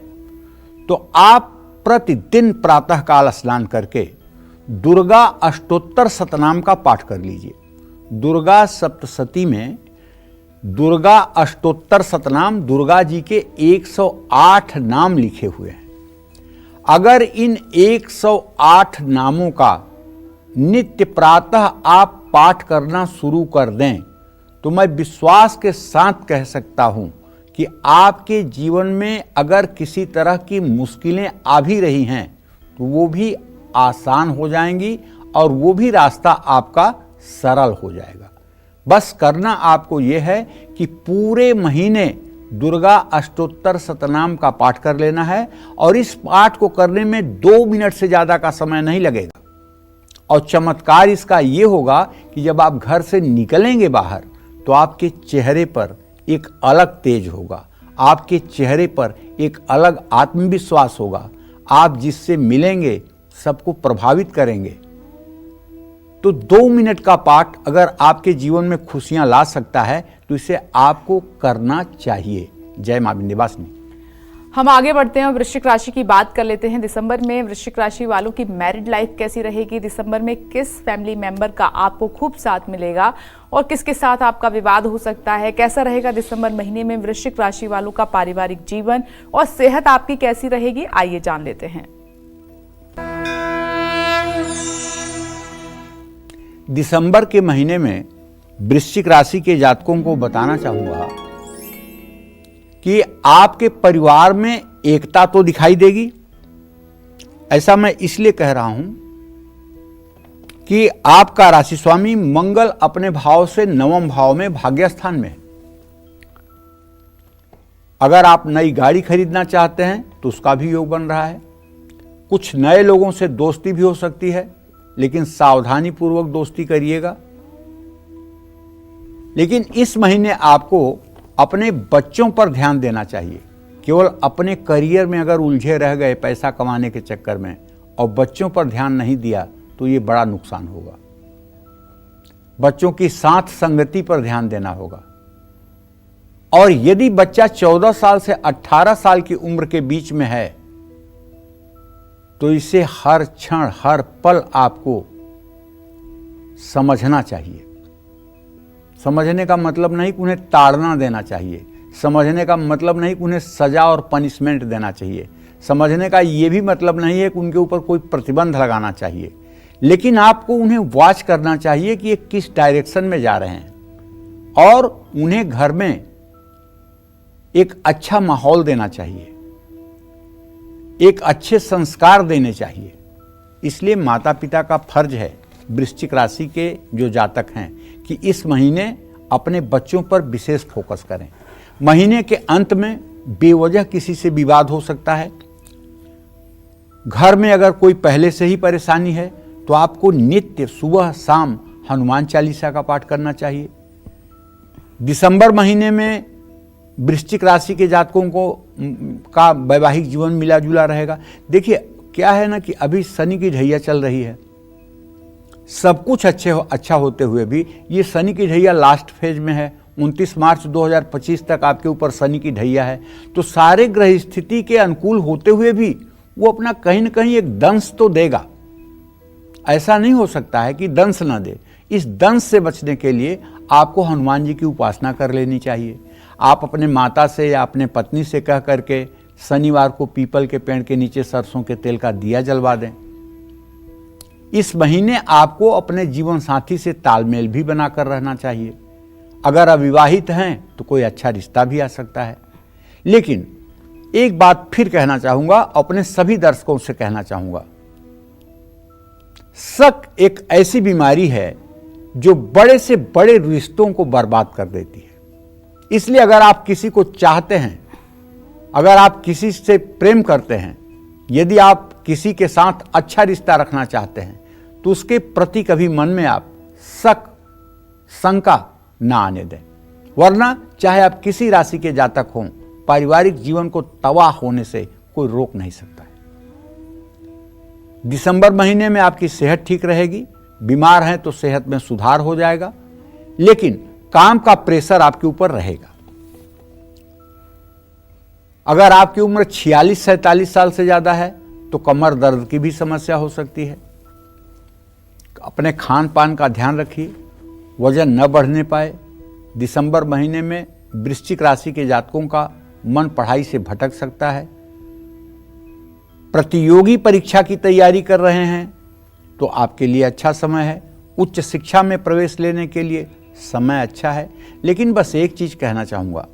तो आप प्रतिदिन प्रातःकाल स्नान करके दुर्गा अष्टोत्तर शतनाम का पाठ कर लीजिए। दुर्गा सप्तशती में दुर्गा अष्टोत्तर शतनाम, दुर्गा जी के 108 नाम लिखे हुए हैं। अगर इन 108 नामों का नित्य प्रातः आप पाठ करना शुरू कर दें तो मैं विश्वास के साथ कह सकता हूं कि आपके जीवन में अगर किसी तरह की मुश्किलें आ भी रही हैं तो वो भी आसान हो जाएंगी और वो भी रास्ता आपका सरल हो जाएगा। बस करना आपको यह है कि पूरे महीने दुर्गा अष्टोत्तर शतनाम का पाठ कर लेना है और इस पाठ को करने में 2 मिनट से ज्यादा का समय नहीं लगेगा। और चमत्कार इसका यह होगा कि जब आप घर से निकलेंगे बाहर तो आपके चेहरे पर एक अलग तेज होगा, आपके चेहरे पर एक अलग आत्मविश्वास होगा। आप जिससे मिलेंगे सबको प्रभावित करेंगे। तो 2 मिनट का पाठ अगर आपके जीवन में खुशियां ला सकता है तो इसे आपको करना चाहिए। जय मां विंध्यवासिनी। हम आगे बढ़ते हैं और वृश्चिक राशि की बात कर लेते हैं। दिसंबर में वृश्चिक राशि वालों की मैरिड लाइफ कैसी रहेगी, दिसंबर में किस फैमिली मेंबर का आपको खूब साथ मिलेगा और किसके साथ आपका विवाद हो सकता है, कैसा रहेगा दिसंबर महीने में वृश्चिक राशि वालों का पारिवारिक जीवन और सेहत आपकी कैसी रहेगी, आइए जान लेते हैं। दिसंबर के महीने में वृश्चिक राशि के जातकों को बताना चाहूंगा कि आपके परिवार में एकता तो दिखाई देगी। ऐसा मैं इसलिए कह रहा हूं कि आपका राशि स्वामी मंगल अपने भाव से 9वें भाव में भाग्य स्थान में है। अगर आप नई गाड़ी खरीदना चाहते हैं तो उसका भी योग बन रहा है। कुछ नए लोगों से दोस्ती भी हो सकती है, लेकिन सावधानी पूर्वक दोस्ती करिएगा। लेकिन इस महीने आपको अपने बच्चों पर ध्यान देना चाहिए। केवल अपने करियर में अगर उलझे रह गए पैसा कमाने के चक्कर में और बच्चों पर ध्यान नहीं दिया तो ये बड़ा नुकसान होगा। बच्चों की साथ संगति पर ध्यान देना होगा। और यदि बच्चा 14 साल से 18 साल की उम्र के बीच में है तो इसे हर क्षण हर पल आपको समझना चाहिए। समझने का मतलब नहीं कि उन्हें ताड़ना देना चाहिए, समझने का मतलब नहीं कि उन्हें सजा और पनिशमेंट देना चाहिए, समझने का ये भी मतलब नहीं है कि उनके ऊपर कोई प्रतिबंध लगाना चाहिए। लेकिन आपको उन्हें वॉच करना चाहिए कि ये किस डायरेक्शन में जा रहे हैं और उन्हें घर में एक अच्छा माहौल देना चाहिए, एक अच्छे संस्कार देने चाहिए। इसलिए माता पिता का फर्ज है, वृश्चिक राशि के जो जातक हैं, कि इस महीने अपने बच्चों पर विशेष फोकस करें। महीने के अंत में बेवजह किसी से विवाद हो सकता है। घर में अगर कोई पहले से ही परेशानी है तो आपको नित्य सुबह शाम हनुमान चालीसा का पाठ करना चाहिए। दिसंबर महीने में वृश्चिक राशि के जातकों का वैवाहिक जीवन मिला जुला रहेगा। देखिए क्या है ना कि अभी शनि की ढैया चल रही है, सब कुछ अच्छा होते हुए भी ये शनि की ढैया लास्ट फेज में है। 29 मार्च 2025 तक आपके ऊपर शनि की ढैया है, तो सारे ग्रह स्थिति के अनुकूल होते हुए भी वो अपना कहीं न कहीं एक दंश तो देगा। ऐसा नहीं हो सकता है कि दंश ना दे। इस दंश से बचने के लिए आपको हनुमान जी की उपासना कर लेनी चाहिए। आप अपने माता से या अपने पत्नी से कह करके शनिवार को पीपल के पेड़ के नीचे सरसों के तेल का दिया जलवा दें। इस महीने आपको अपने जीवन साथी से तालमेल भी बनाकर रहना चाहिए। अगर अविवाहित हैं तो कोई अच्छा रिश्ता भी आ सकता है। लेकिन एक बात फिर कहना चाहूंगा, अपने सभी दर्शकों से कहना चाहूंगा, शक एक ऐसी बीमारी है जो बड़े से बड़े रिश्तों को बर्बाद कर देती है। इसलिए अगर आप किसी को चाहते हैं, अगर आप किसी से प्रेम करते हैं, यदि आप किसी के साथ अच्छा रिश्ता रखना चाहते हैं, तो उसके प्रति कभी मन में आप शक शंका ना आने दें। वरना चाहे आप किसी राशि के जातक हों, पारिवारिक जीवन को तबाह होने से कोई रोक नहीं सकता है। दिसंबर महीने में आपकी सेहत ठीक रहेगी। बीमार हैं तो सेहत में सुधार हो जाएगा, लेकिन काम का प्रेशर आपके ऊपर रहेगा। अगर आपकी उम्र 46-47 साल से ज्यादा है तो कमर दर्द की भी समस्या हो सकती है। अपने खान पान का ध्यान रखिए, वजन न बढ़ने पाए। दिसंबर महीने में वृश्चिक राशि के जातकों का मन पढ़ाई से भटक सकता है। प्रतियोगी परीक्षा की तैयारी कर रहे हैं तो आपके लिए अच्छा समय है। उच्च शिक्षा में प्रवेश लेने के लिए समय अच्छा है। लेकिन बस एक चीज कहना चाहूंगा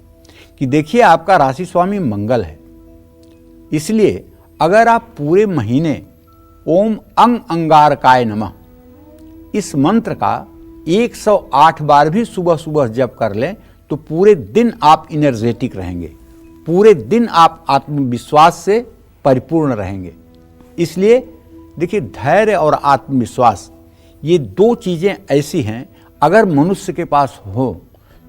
कि देखिए, आपका राशि स्वामी मंगल है, इसलिए अगर आप पूरे महीने ओम अंग अंगारकाय नमः इस मंत्र का 108 बार भी सुबह सुबह जप कर लें तो पूरे दिन आप एनर्जेटिक रहेंगे, पूरे दिन आप आत्मविश्वास से परिपूर्ण रहेंगे। इसलिए देखिए, धैर्य और आत्मविश्वास ये दो चीजें ऐसी हैं, अगर मनुष्य के पास हो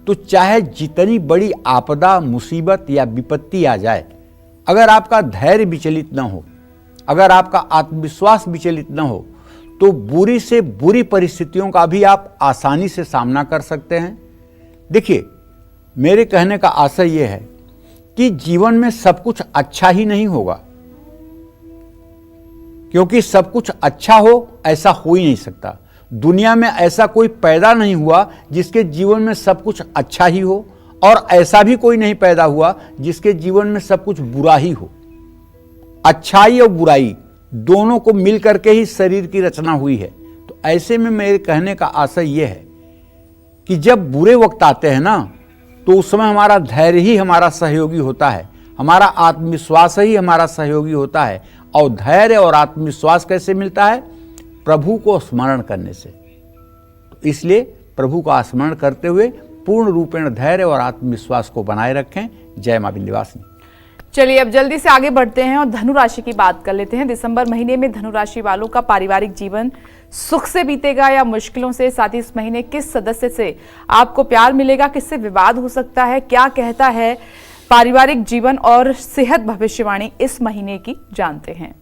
तो चाहे जितनी बड़ी आपदा, मुसीबत या विपत्ति आ जाए, अगर आपका धैर्य विचलित न हो, अगर आपका आत्मविश्वास विचलित न हो, तो बुरी से बुरी परिस्थितियों का भी आप आसानी से सामना कर सकते हैं। देखिए, मेरे कहने का आशय यह है कि जीवन में सब कुछ अच्छा ही नहीं होगा, क्योंकि सब कुछ अच्छा हो ऐसा हो ही नहीं सकता। दुनिया में ऐसा कोई पैदा नहीं हुआ जिसके जीवन में सब कुछ अच्छा ही हो, और ऐसा भी कोई नहीं पैदा हुआ जिसके जीवन में सब कुछ बुरा ही हो। अच्छाई और बुराई दोनों को मिलकर के ही शरीर की रचना हुई है। तो ऐसे में मेरे कहने का आशय यह है कि जब बुरे वक्त आते हैं ना, तो उस समय हमारा धैर्य ही हमारा सहयोगी होता है, हमारा आत्मविश्वास ही हमारा सहयोगी होता है। और धैर्य और आत्मविश्वास कैसे मिलता है? प्रभु को स्मरण करने से। तो इसलिए प्रभु का स्मरण करते हुए पूर्ण रूपेण धैर्य और आत्मविश्वास को बनाए रखें। जय मां विंध्यवासिनी। चलिए अब जल्दी से आगे बढ़ते हैं और धनु राशि की बात कर लेते हैं। दिसंबर महीने में धनु राशि वालों का पारिवारिक जीवन सुख से बीतेगा या मुश्किलों से? साथ ही इस महीने किस सदस्य से आपको प्यार मिलेगा, किससे विवाद हो सकता है, क्या कहता है पारिवारिक जीवन और सेहत भविष्यवाणी इस महीने की, जानते हैं।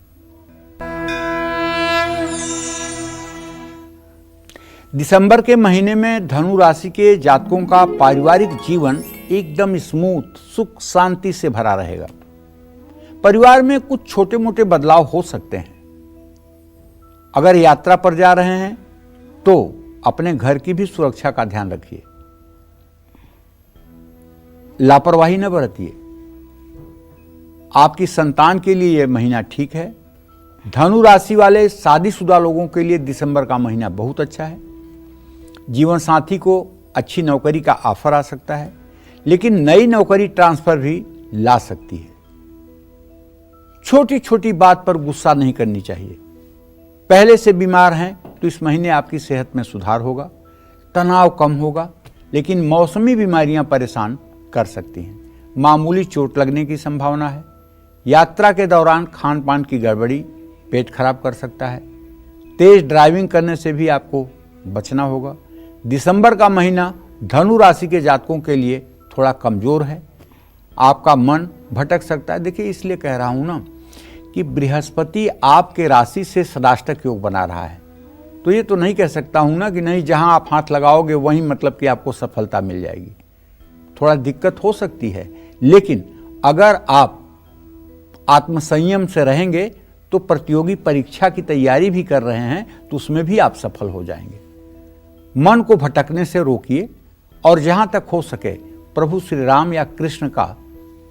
दिसंबर के महीने में धनु राशि के जातकों का पारिवारिक जीवन एकदम स्मूथ, सुख शांति से भरा रहेगा। परिवार में कुछ छोटे मोटे बदलाव हो सकते हैं। अगर यात्रा पर जा रहे हैं तो अपने घर की भी सुरक्षा का ध्यान रखिए, लापरवाही न बरतिए। आपकी संतान के लिए यह महीना ठीक है। धनु राशि वाले शादीशुदा लोगों के लिए दिसंबर का महीना बहुत अच्छा है। जीवन साथी को अच्छी नौकरी का ऑफर आ सकता है, लेकिन नई नौकरी ट्रांसफर भी ला सकती है। छोटी छोटी बात पर गुस्सा नहीं करनी चाहिए। पहले से बीमार हैं तो इस महीने आपकी सेहत में सुधार होगा, तनाव कम होगा, लेकिन मौसमी बीमारियां परेशान कर सकती हैं। मामूली चोट लगने की संभावना है। यात्रा के दौरान खान पान की गड़बड़ी पेट खराब कर सकता है। तेज ड्राइविंग करने से भी आपको बचना होगा। दिसंबर का महीना धनु राशि के जातकों के लिए थोड़ा कमजोर है। आपका मन भटक सकता है। देखिए, इसलिए कह रहा हूं ना कि बृहस्पति आपके राशि से षडाष्टक योग बना रहा है, तो ये तो नहीं कह सकता हूं ना कि नहीं जहां आप हाथ लगाओगे वहीं मतलब कि आपको सफलता मिल जाएगी। थोड़ा दिक्कत हो सकती है, लेकिन अगर आप आत्मसंयम से रहेंगे तो प्रतियोगी परीक्षा की तैयारी भी कर रहे हैं तो उसमें भी आप सफल हो जाएंगे। मन को भटकने से रोकिए और जहां तक हो सके प्रभु श्री राम या कृष्ण का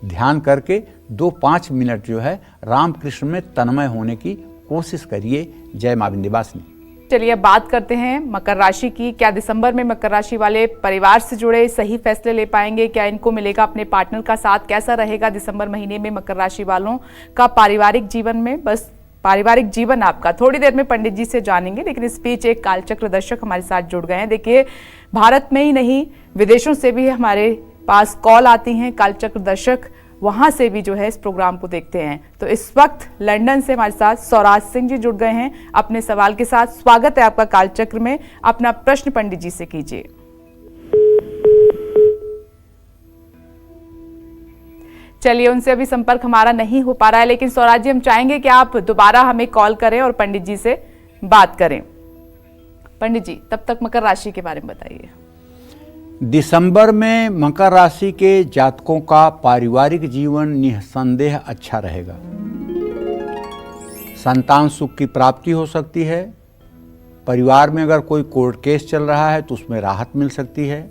ध्यान करके 2-5 मिनट जो है राम कृष्ण में तन्मय होने की कोशिश करिए। जय मां विंध्यवासिनी। चलिए अब बात करते हैं मकर राशि की। क्या दिसंबर में मकर राशि वाले परिवार से जुड़े सही फैसले ले पाएंगे? क्या इनको मिलेगा अपने पार्टनर का साथ? कैसा रहेगा दिसंबर महीने में मकर राशि वालों का पारिवारिक जीवन में? बस पारिवारिक जीवन आपका थोड़ी देर में पंडित जी से जानेंगे, लेकिन इस बीच एक कालचक्र दर्शक हमारे साथ जुड़ गए हैं। देखिए, भारत में ही नहीं विदेशों से भी हमारे पास कॉल आती हैं कालचक्र दर्शक, वहां से भी जो है इस प्रोग्राम को देखते हैं। तो इस वक्त लंदन से हमारे साथ सौराज सिंह जी जुड़ गए हैं अपने सवाल के साथ। स्वागत है आपका कालचक्र में। अपना प्रश्न पंडित जी से कीजिए। चलिए, उनसे अभी संपर्क हमारा नहीं हो पा रहा है, लेकिन सौराज जी हम चाहेंगे कि आप दोबारा हमें कॉल करें और पंडित जी से बात करें। पंडित जी, तब तक मकर राशि के बारे में बताइए। दिसंबर में मकर राशि के जातकों का पारिवारिक जीवन निसंदेह अच्छा रहेगा। संतान सुख की प्राप्ति हो सकती है। परिवार में अगर कोई कोर्ट केस चल रहा है तो उसमें राहत मिल सकती है।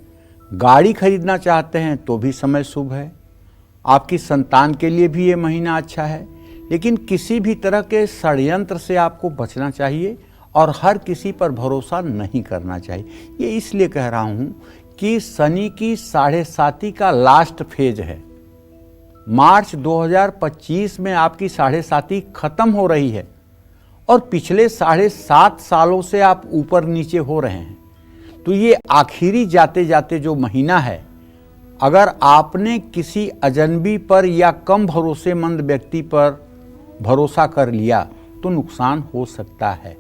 गाड़ी खरीदना चाहते हैं तो भी समय शुभ है। आपकी संतान के लिए भी ये महीना अच्छा है, लेकिन किसी भी तरह के षड्यंत्र से आपको बचना चाहिए और हर किसी पर भरोसा नहीं करना चाहिए। ये इसलिए कह रहा हूं कि शनि की 7.5 का लास्ट फेज है। मार्च 2025 में आपकी 7.5 खत्म हो रही है और पिछले 7.5 सालों से आप ऊपर नीचे हो रहे हैं। तो ये आखिरी जाते जाते जो महीना है, अगर आपने किसी अजनबी पर या कम भरोसेमंद व्यक्ति पर भरोसा कर लिया तो नुकसान हो सकता है।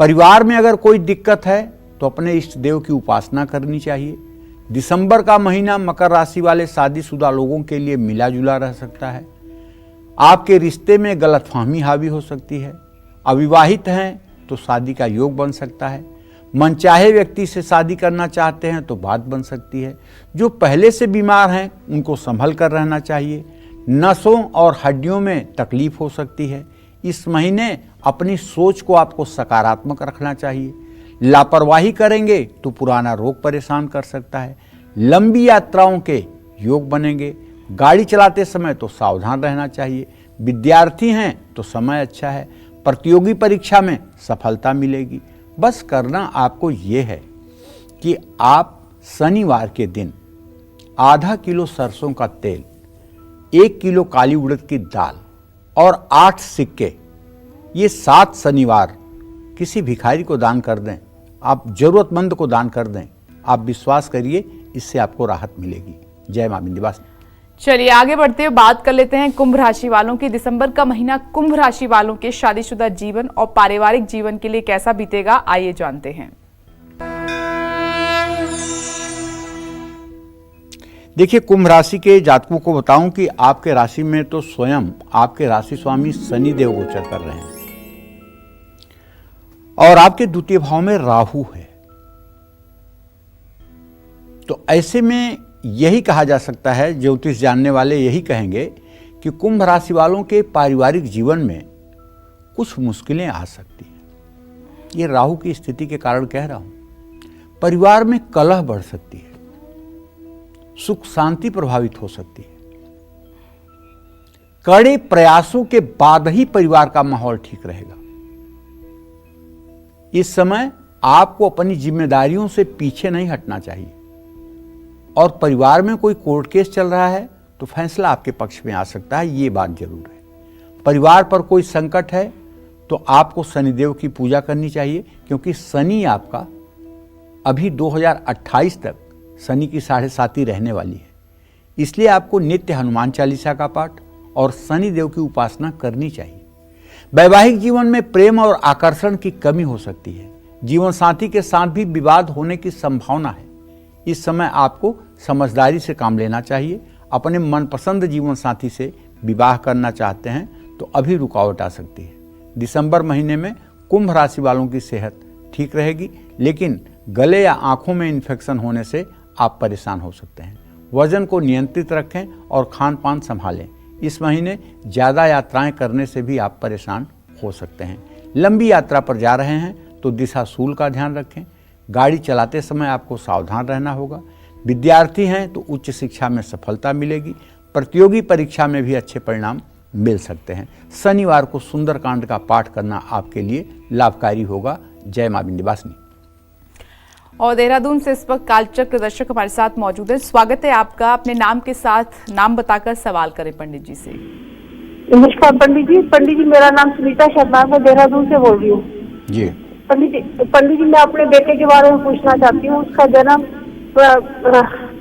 परिवार में अगर कोई दिक्कत है तो अपने इष्ट देव की उपासना करनी चाहिए। दिसंबर का महीना मकर राशि वाले शादीशुदा लोगों के लिए मिला जुला रह सकता है। आपके रिश्ते में गलतफहमी हावी हो सकती है। अविवाहित हैं तो शादी का योग बन सकता है। मनचाहे व्यक्ति से शादी करना चाहते हैं तो बात बन सकती है। जो पहले से बीमार हैं उनको संभल कर रहना चाहिए। नसों और हड्डियों में तकलीफ हो सकती है। इस महीने अपनी सोच को आपको सकारात्मक रखना चाहिए। लापरवाही करेंगे तो पुराना रोग परेशान कर सकता है। लंबी यात्राओं के योग बनेंगे। गाड़ी चलाते समय तो सावधान रहना चाहिए। विद्यार्थी हैं तो समय अच्छा है। प्रतियोगी परीक्षा में सफलता मिलेगी। बस करना आपको ये है कि आप शनिवार के दिन आधा किलो सरसों का तेल, 1 किलो काली उड़द की दाल और 8 सिक्के, ये 7 शनिवार किसी भिखारी को दान कर दें। आप जरूरतमंद को दान कर दें। आप विश्वास करिए, इससे आपको राहत मिलेगी। जय मां विंध्यवासिनी। चलिए आगे बढ़ते हुए बात कर लेते हैं कुंभ राशि वालों की। दिसंबर का महीना कुंभ राशि वालों के शादीशुदा जीवन और पारिवारिक जीवन के लिए कैसा बीतेगा, आइए जानते हैं। देखिए, कुंभ राशि के जातकों को बताऊं कि आपके राशि में तो स्वयं आपके राशि स्वामी शनि देव गोचर कर रहे हैं और आपके द्वितीय भाव में राहु है। तो ऐसे में यही कहा जा सकता है, ज्योतिष जानने वाले यही कहेंगे कि कुंभ राशि वालों के पारिवारिक जीवन में कुछ मुश्किलें आ सकती हैं। ये राहु की स्थिति के कारण कह रहा हूं। परिवार में कलह बढ़ सकती है। सुख शांति प्रभावित हो सकती है। कड़े प्रयासों के बाद ही परिवार का माहौल ठीक रहेगा। इस समय आपको अपनी जिम्मेदारियों से पीछे नहीं हटना चाहिए और परिवार में कोई कोर्ट केस चल रहा है तो फैसला आपके पक्ष में आ सकता है, ये बात जरूर है। परिवार पर कोई संकट है तो आपको शनिदेव की पूजा करनी चाहिए, क्योंकि शनि आपका अभी 2028 तक शनि की 7.5 रहने वाली है। इसलिए आपको नित्य हनुमान चालीसा का पाठ और शनि देव की उपासना करनी चाहिए। वैवाहिक जीवन में प्रेम और आकर्षण की कमी हो सकती है। जीवन साथी के साथ भी विवाद होने की संभावना है। इस समय आपको समझदारी से काम लेना चाहिए। अपने मनपसंद जीवन साथी से विवाह करना चाहते हैं तो अभी रुकावट आ सकती है। दिसंबर महीने में कुंभ राशि वालों की सेहत ठीक रहेगी, लेकिन गले या आंखों में इन्फेक्शन होने से आप परेशान हो सकते हैं। वजन को नियंत्रित रखें और खान पान संभालें। इस महीने ज़्यादा यात्राएं करने से भी आप परेशान हो सकते हैं। लंबी यात्रा पर जा रहे हैं तो दिशा शूल का ध्यान रखें। गाड़ी चलाते समय आपको सावधान रहना होगा। विद्यार्थी हैं तो उच्च शिक्षा में सफलता मिलेगी। प्रतियोगी परीक्षा में भी अच्छे परिणाम मिल सकते हैं। शनिवार को सुंदरकांड का पाठ करना आपके लिए लाभकारी होगा। जय मां विंध्यवासिनी। और देहरादून से इस वक्त कालचक्र दर्शक हमारे साथ मौजूद है। स्वागत है आपका। अपने नाम के साथ नाम बताकर सवाल करें पंडित जी से। नमस्कार पंडित जी, मेरा नाम सुनीता शर्मा है, मैं देहरादून से बोल रही हूँ जी। पंडित जी मैं अपने बेटे के बारे में पूछना चाहती हूँ। उसका जन्म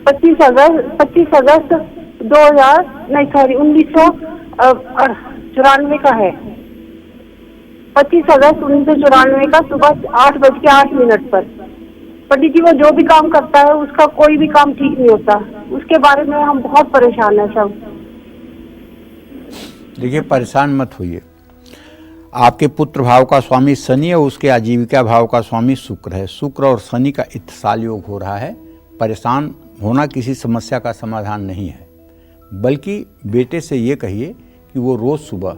25 अगस्त 1994 का है। 25 अगस्त 1994 का सुबह 8:08 पर। पंडित जी वो जो भी काम करता है उसका कोई भी काम ठीक नहीं होता। उसके बारे में हम बहुत परेशान हैं सब। देखिए, परेशान मत होइए। आपके पुत्र भाव का स्वामी शनि और उसके आजीविका भाव का स्वामी शुक्र है। शुक्र और शनि का इत्तिसाल योग हो रहा है। परेशान होना किसी समस्या का समाधान नहीं है, बल्कि बेटे से ये कहिए कि वो रोज़ सुबह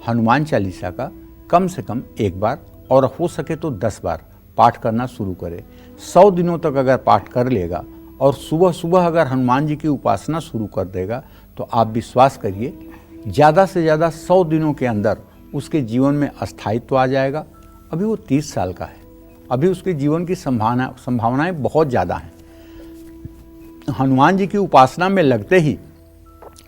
हनुमान चालीसा का कम से कम 1 बार और हो सके तो 10 बार पाठ करना शुरू करे। 100 दिनों तक अगर पाठ कर लेगा और सुबह सुबह अगर हनुमान जी की उपासना शुरू कर देगा तो आप विश्वास करिए ज़्यादा से ज़्यादा 100 दिनों के अंदर उसके जीवन में अस्थायित्व आ जाएगा। अभी वो 30 साल का है। अभी उसके जीवन की संभावनाएं बहुत ज़्यादा हैं। हनुमान जी की उपासना में लगते ही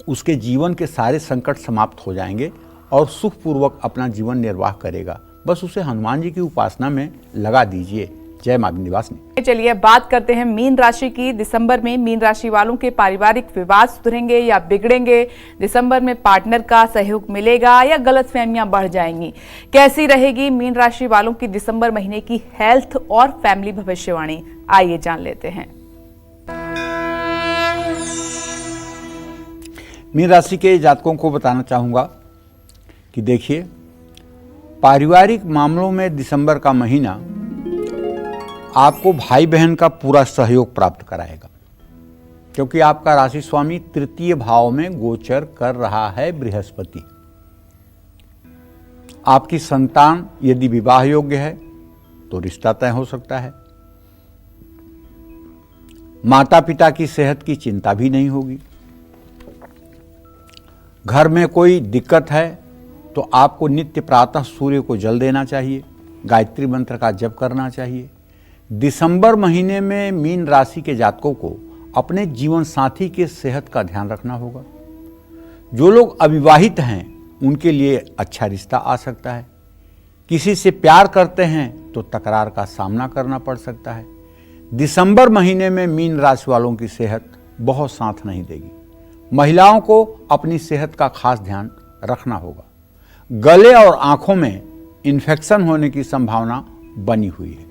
उसके जीवन के सारे संकट समाप्त हो जाएंगे और सुखपूर्वक अपना जीवन निर्वाह करेगा। बस उसे हनुमान जी की उपासना में लगा दीजिए। जय मां विंध्यवासिनी। चलिए बात करते हैं मीन राशि की। दिसंबर में मीन राशि वालों के पारिवारिक विवाद सुधरेंगे या बिगड़ेंगे? दिसंबर में पार्टनर का सहयोग मिलेगा या गलतफहमियां बढ़ जाएंगी? कैसी रहेगी मीन राशि वालों की दिसंबर महीने की हेल्थ और फैमिली भविष्यवाणी? आइए जान लेते हैं। मीन राशि के जातकों को बताना चाहूँगा कि देखिए, पारिवारिक मामलों में दिसंबर का महीना आपको भाई बहन का पूरा सहयोग प्राप्त कराएगा, क्योंकि आपका राशि स्वामी तृतीय भाव में गोचर कर रहा है बृहस्पति। आपकी संतान यदि विवाह योग्य है तो रिश्ता तय हो सकता है। माता पिता की सेहत की चिंता भी नहीं होगी। घर में कोई दिक्कत है तो आपको नित्य प्रातः सूर्य को जल देना चाहिए। गायत्री मंत्र का जप करना चाहिए। दिसंबर महीने में मीन राशि के जातकों को अपने जीवन साथी के सेहत का ध्यान रखना होगा। जो लोग अविवाहित हैं उनके लिए अच्छा रिश्ता आ सकता है। किसी से प्यार करते हैं तो तकरार का सामना करना पड़ सकता है। दिसंबर महीने में मीन राशि वालों की सेहत बहुत साथ नहीं देगी। महिलाओं को अपनी सेहत का खास ध्यान रखना होगा। गले और आंखों में इन्फेक्शन होने की संभावना बनी हुई है।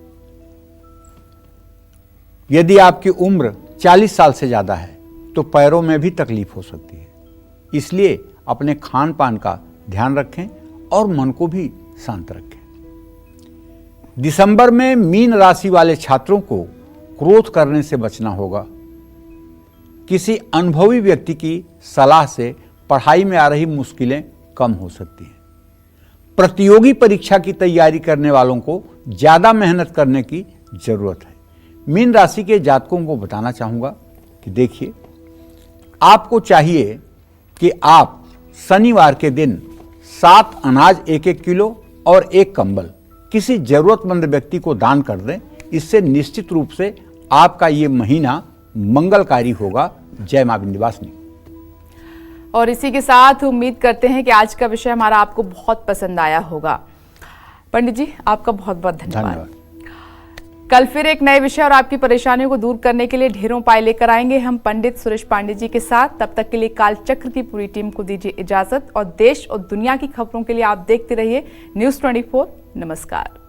यदि आपकी उम्र 40 साल से ज़्यादा है तो पैरों में भी तकलीफ हो सकती है। इसलिए अपने खान पान का ध्यान रखें और मन को भी शांत रखें। दिसंबर में मीन राशि वाले छात्रों को क्रोध करने से बचना होगा। किसी अनुभवी व्यक्ति की सलाह से पढ़ाई में आ रही मुश्किलें कम हो सकती हैं। प्रतियोगी परीक्षा की तैयारी करने वालों को ज़्यादा मेहनत करने की जरूरत है। मीन राशि के जातकों को बताना चाहूँगा कि देखिए, आपको चाहिए कि आप शनिवार के दिन 7 अनाज 1-1 किलो और 1 कंबल किसी जरूरतमंद व्यक्ति को दान कर दें। इससे निश्चित रूप से आपका ये महीना मंगलकारी होगा। जय मां विंध्यवासिनी। और इसी के साथ उम्मीद करते हैं कि आज का विषय हमारा आपको बहुत पसंद आया होगा। पंडित जी, आपका बहुत बहुत धन्यवाद। कल फिर एक नए विषय और आपकी परेशानियों को दूर करने के लिए ढेरों उपाय लेकर आएंगे हम पंडित सुरेश पांडे जी के साथ। तब तक के लिए कालचक्र की पूरी टीम को दीजिए इजाजत और देश और दुनिया की खबरों के लिए आप देखते रहिए न्यूज़ 24। नमस्कार।